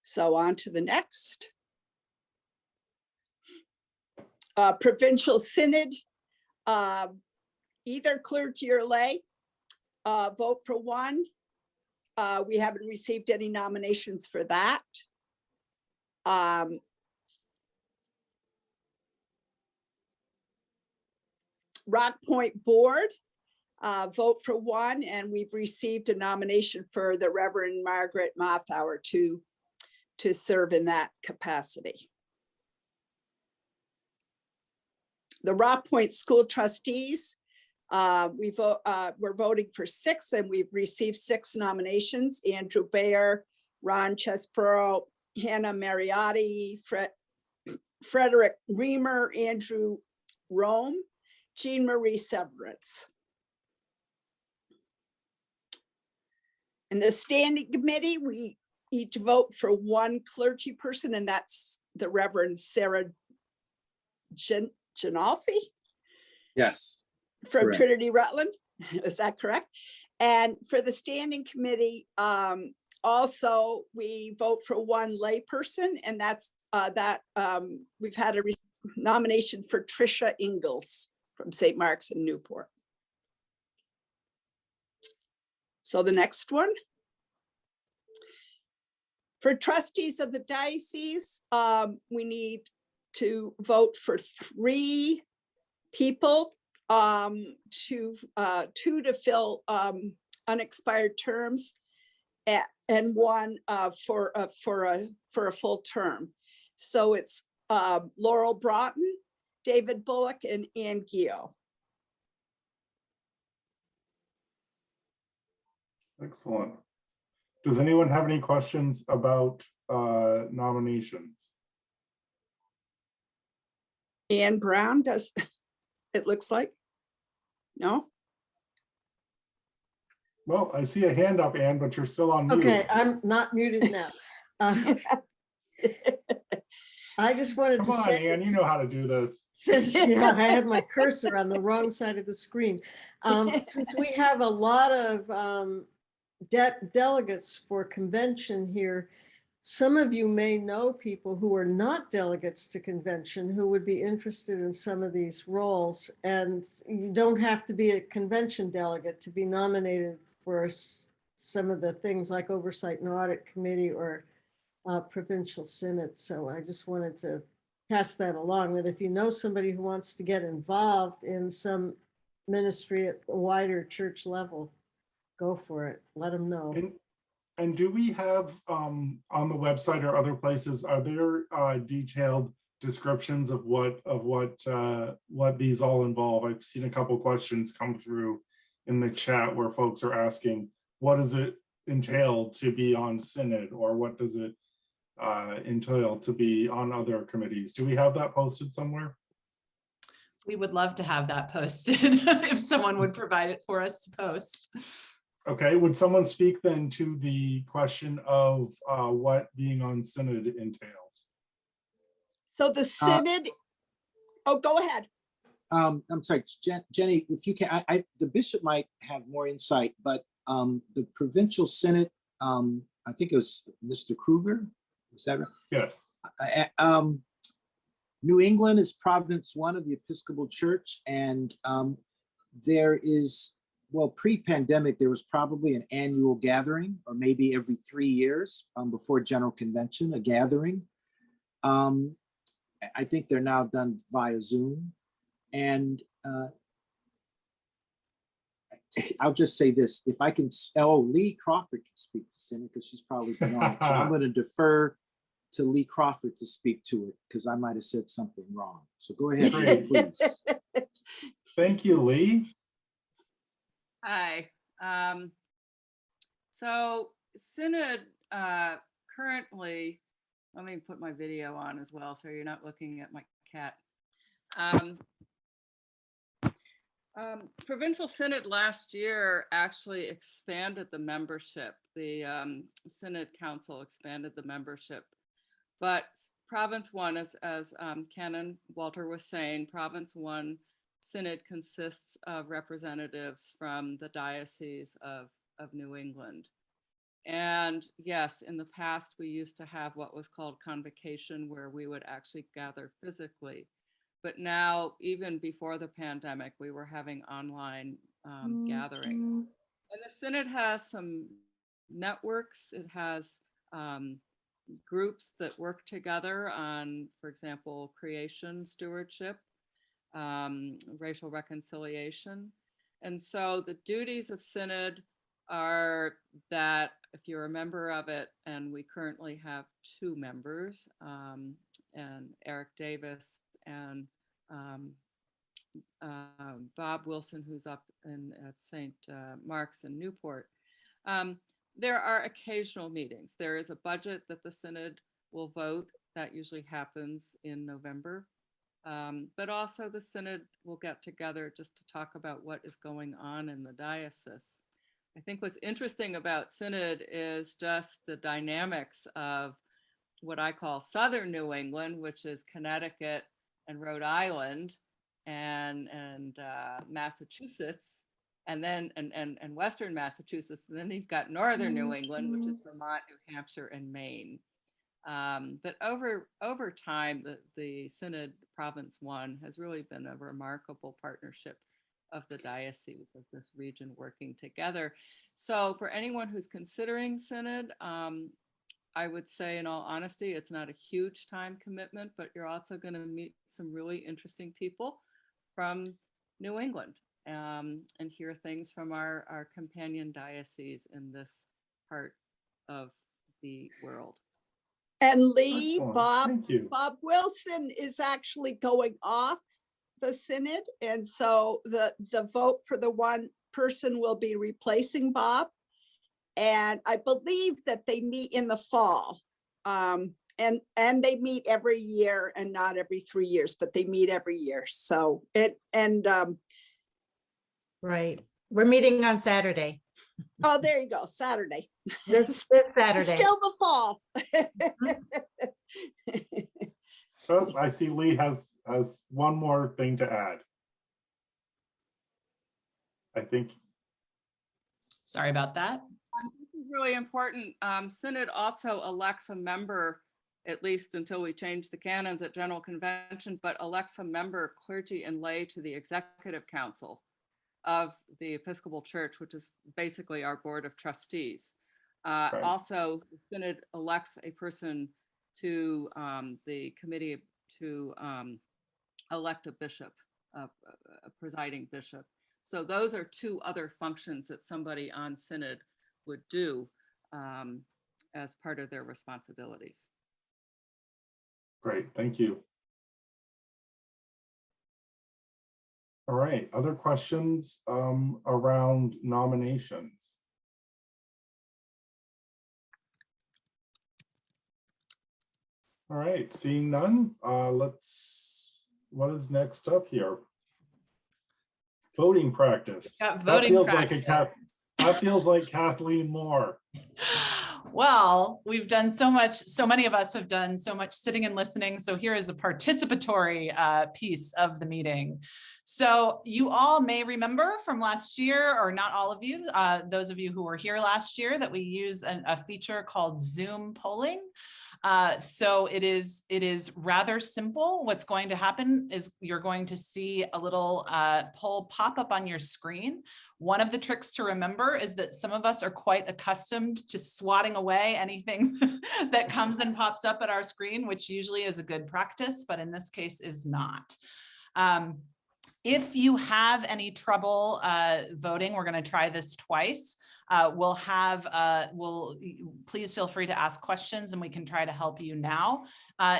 So on to the next. Provincial synod, either clergy or lay, vote for one. We haven't received any nominations for that. Rock Point Board, vote for one, and we've received a nomination for the Reverend Margaret Mothauer to serve in that capacity. The Rock Point School Trustees, we're voting for 6, and we've received 6 nominations: Andrew Bayer, Ron Chesborough, Hannah Mariotti, Frederick Reamer, Andrew Rome, Jean Marie Severance. In the standing committee, we need to vote for one clergy person, and that's the Reverend Sarah Janolfi. Yes. From correct. Trinity Rutland. Is that correct? And for the standing committee, also we vote for one layperson, and that's we've had a nomination for Tricia Ingalls from St. Mark's in Newport. So the next one. For trustees of the diocese, we need to vote for 3 people, 2 to fill unexpired terms, and 1 for a full term. So it's Laurel Broughton, David Bullock, and Ann Gio. Excellent. Does anyone have any questions about nominations? Ann Brown, does it looks like? No? Well, I see a hand up, Ann, but you're still on mute. Okay, I'm not muted now. I just wanted Come to on, say, Ann, you know how to do this. yeah, I had my cursor on the wrong side of the screen. Since we have a lot of delegates for convention here, some of you may know people who are not delegates to convention who would be interested in some of these roles. And you don't have to be a convention delegate to be nominated for some of the things like Oversight and Audit Committee or Provincial Synod. So I just wanted to pass that along, that if you know somebody who wants to get involved in some ministry at a wider church level, go for it. Let them know. And do we have on the website or other places, are there detailed descriptions of what these all involve? I've seen a couple questions come through in the chat where folks are asking, what does it entail to be on Synod, or what does it entail to be on other committees? Do we have that posted somewhere? We would love to have that posted if someone would provide it for us to post. Okay, would someone speak then to the question of what being on Synod entails? So the Synod, oh, go ahead. I'm sorry, Jenny, if you can, the bishop might have more insight, but the Provincial Synod, I think it was Mr. Kruger, is that right? Yes. New England is Province 1 of the Episcopal Church, and there is, well, pre-pandemic, there was probably an annual gathering, or maybe every 3 years before General Convention, a gathering. I think they're now done via Zoom. And I'll just say this, if I can, Lee Crawford can speak to Synod because she's probably been on it. So I'm going to defer to Lee Crawford to speak to it because I might have said something wrong. So go ahead, Lee, please. Thank you, Lee. Hi. So Synod currently, let me put my video on as well so you're not looking at my cat. Provincial Synod last year actually expanded the membership. The Synod Council expanded the membership. But Province 1, as Canon Walter was saying, Province 1 Synod consists of representatives from the Diocese of New England. And yes, in the past, we used to have what was called convocation, where we would actually gather physically. But now, even before the pandemic, we were having online gatherings. And the Synod has some networks. It has groups that work together on, for example, creation stewardship, racial reconciliation. And so the duties of Synod are that if you're a member of it, and we currently have 2 members, and Eric Davis and Bob Wilson, who's up at St. Mark's in Newport. There are occasional meetings. There is a budget that the Synod will vote. That usually happens in November. But also the Synod will get together just to talk about what is going on in the diocese. I think what's interesting about Synod is just the dynamics of what I call Southern New England, which is Connecticut and Rhode Island and Massachusetts, and then and Western Massachusetts, and then you've got Northern New England, which is Vermont, New Hampshire, and Maine. But over time, the Synod Province 1 has really been a remarkable partnership of the diocese of this region working together. So for anyone who's considering Synod, I would say, in all honesty, it's not a huge time commitment, but you're also going to meet some really interesting people from New England and hear things from our companion diocese in this part of the world. And Lee, Excellent. Bob Wilson is actually going off the Synod. And so the vote for the one person will be replacing Bob. And I believe that they meet in the fall. And they meet every year, and not every 3 years, but they meet every year. So Right. We're meeting on Saturday. Oh, there you go, Saturday. This Saturday. Still the fall. Oh, I see Lee has one more thing to add. I think. Sorry about that. This is really important. Synod also elects a member, at least until we change the canons at General Convention, but elects a member, clergy and lay, to the Executive Council of the Episcopal Church, which is basically our Board of Trustees. Right. Also, the Synod elects a person to the committee to elect a bishop, a presiding bishop. So those are 2 other functions that somebody on Synod would do as part of their responsibilities. Great, thank you. All right, other questions around nominations? All right, seeing none, what is next up here? Voting practice. That feels like Kathleen Moore. Well, we've done so much, so many of us have done so much sitting and listening. So here is a participatory piece of the meeting. So you all may remember from last year, or not all of you, those of you who were here last year, that we use a feature called Zoom polling. So it is rather simple. What's going to happen is you're going to see a little poll pop up on your screen. One of the tricks to remember is that some of us are quite accustomed to swatting away anything that comes and pops up at our screen, which usually is a good practice, but in this case is not. If you have any trouble voting, we're going to try this twice. Please feel free to ask questions and we can try to help you now.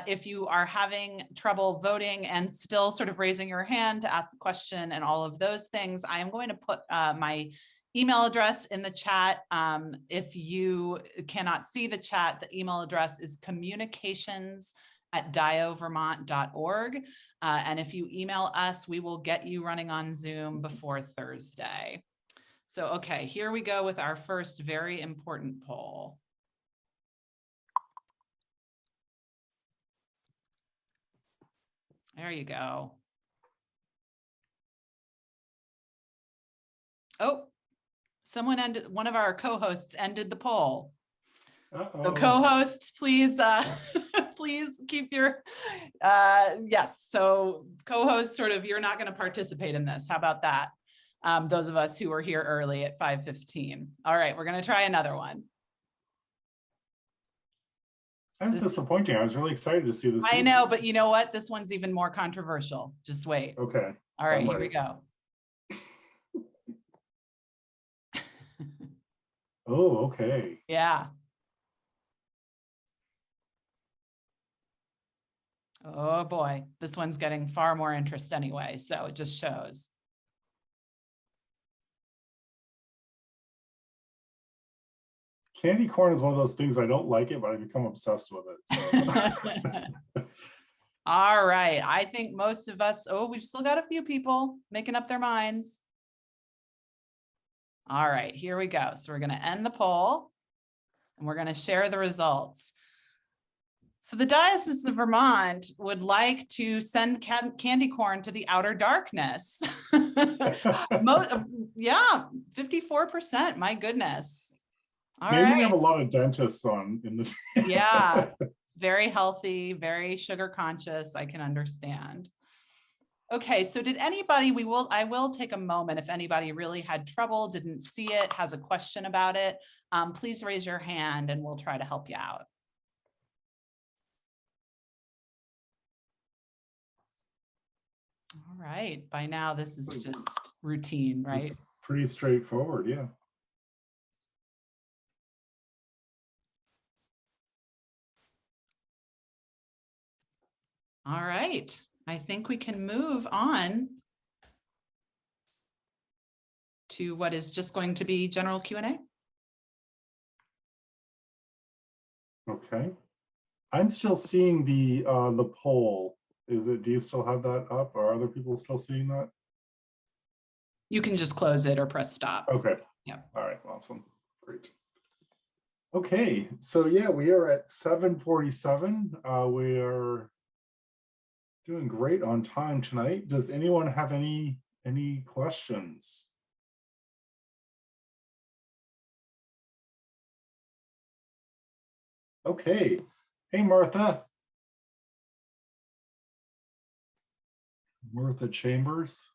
If you are having trouble voting and still sort of raising your hand to ask the question and all of those things, I am going to put my email address in the chat. If you cannot see the chat, the email address is communications@diovermont.org. And if you email us, we will get you running on Zoom before Thursday. So, okay, here we go with our first very important poll. There you go. Oh, one of our co-hosts ended the poll. So co-hosts, please Please keep your, yes, so co-host sort of, you're not going to participate in this. How about that? Those of us who were here early at 5:15. All right, we're going to try another one. That's disappointing. I was really excited to see this. I know, but you know what? This one's even more controversial. Just wait. Okay. All right, I'm here we ready. go. Oh, okay. Yeah. Oh boy, this one's getting far more interest anyway, so it just shows. Candy corn is one of those things I don't like it, but I become obsessed with it. So. All right, I think most of us, oh, we've still got a few people making up their minds. All right, here we go. So we're going to end the poll and we're going to share the results. So the Diocese of Vermont would like to send candy corn to the outer darkness. Yeah, 54%, my goodness. All Maybe right. we have a lot of dentists on in the Yeah, very healthy, very sugar conscious. I can understand. Okay, so did anybody, I will take a moment if anybody really had trouble, didn't see it, has a question about it, please raise your hand and we'll try to help you out. All right, by now this is just routine, right? It's pretty straightforward, yeah. All right, I think we can move on to what is just going to be general Q&A. Okay. I'm still seeing the poll. Do you still have that up? Are other people still seeing that? You can just close it or press stop. Okay. Yeah. All right, awesome. Great. Okay, so yeah, we are at 7:47. We are doing great on time tonight. Does anyone have any questions? Okay. Hey, Martha. Martha Chambers.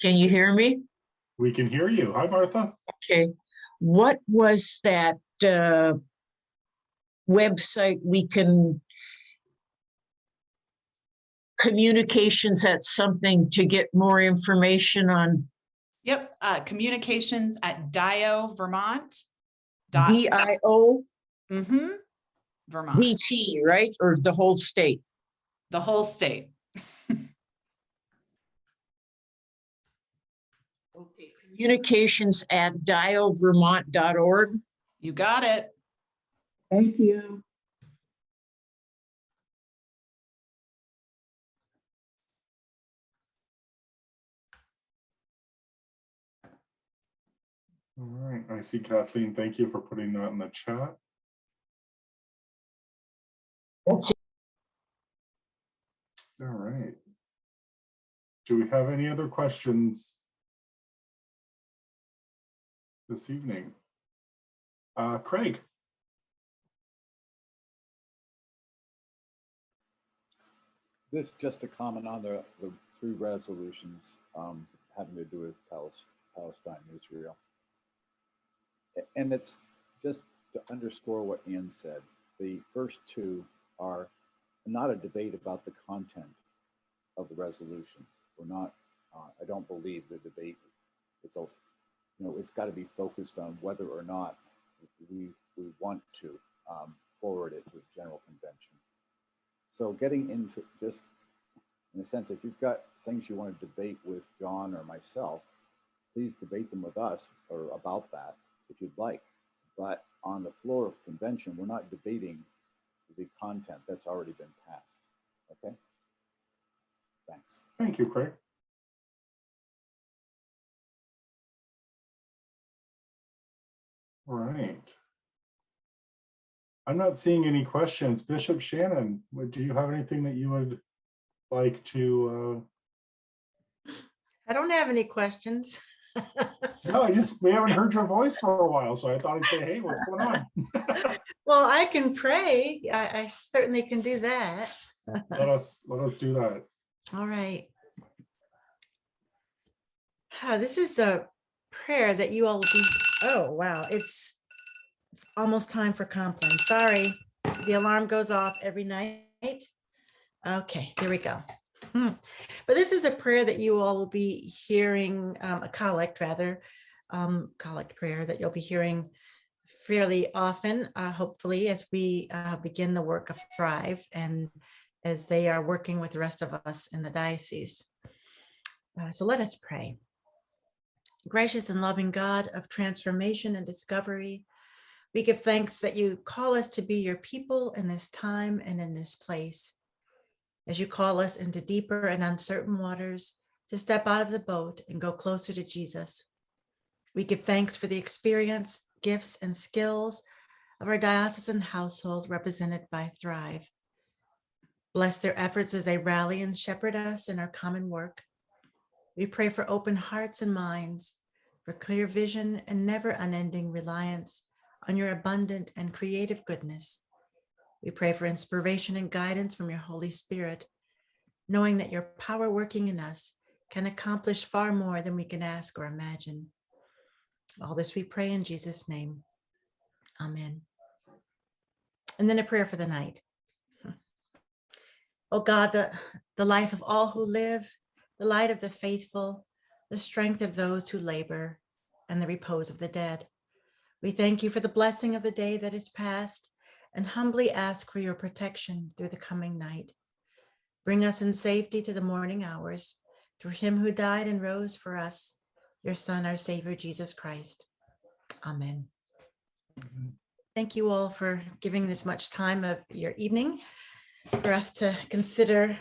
Can you hear me? We can hear you. Hi, Martha. Okay. What was that website we can communications at something to get more information on? Yep, communications at Dio Vermont. DIO? Mm-hmm. Vermont. VT, right? Or the whole state? The whole state. Okay, communications at diovermont.org. You got it. Thank you. All right, I see Kathleen. Thank you for putting that in the chat. That's it. All right. Do we have any other questions this evening? Craig. This is just a comment on the three resolutions having to do with Palestine, Israel. And it's just to underscore what Ian said. The first two are not a debate about the content of the resolutions. We're not, I don't believe the debate, it's got to be focused on whether or not we want to forward it to the General Convention. So getting into just, in a sense, if you've got things you want to debate with John or myself, please debate them with us or about that if you'd like. But on the floor of convention, we're not debating the content that's already been passed. Okay? Thanks. Thank you, Craig. All right. I'm not seeing any questions. Bishop Shannon, do you have anything that you would like to? I don't have any questions. No, we haven't heard your voice for a while, so I thought I'd say, hey, what's going on? Well, I can pray. I certainly can do that. Let us do that. All right. This is a prayer that you all will be, oh, wow. It's almost time for Compline. Sorry, the alarm goes off every night. Okay, here we go. But this is a prayer that you all will be hearing, a collect rather, collect prayer that you'll be hearing fairly often, hopefully, as we begin the work of Thrive and as they are working with the rest of us in the diocese. So let us pray. Gracious and loving God of transformation and discovery, we give thanks that you call us to be your people in this time and in this place. As you call us into deeper and uncertain waters to step out of the boat and go closer to Jesus. We give thanks for the experience, gifts, and skills of our diocesan household represented by Thrive. Bless their efforts as they rally and shepherd us in our common work. We pray for open hearts and minds, for clear vision and never unending reliance on your abundant and creative goodness. We pray for inspiration and guidance from your Holy Spirit, knowing that your power working in us can accomplish far more than we can ask or imagine. All this we pray in Jesus' name. Amen. And then a prayer for the night. Oh God, the life of all who live, the light of the faithful, the strength of those who labor, and the repose of the dead. We thank you for the blessing of the day that is past and humbly ask for your protection through the coming night. Bring us in safety to the morning hours through him who died and rose for us, your Son, our Savior, Jesus Christ. Amen. Thank you all for giving this much time of your evening for us to consider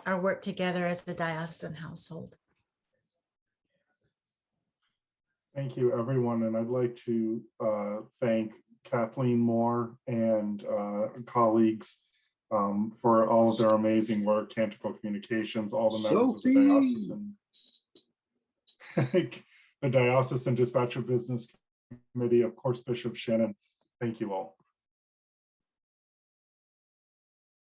our work together as the diocesan household. Thank you, everyone. And I'd like to thank Kathleen Moore and colleagues for all of their amazing work, Canticle Communications, all the members of the Diocesan Dispatch of Business Committee, of course, Bishop Shannon. Thank you all.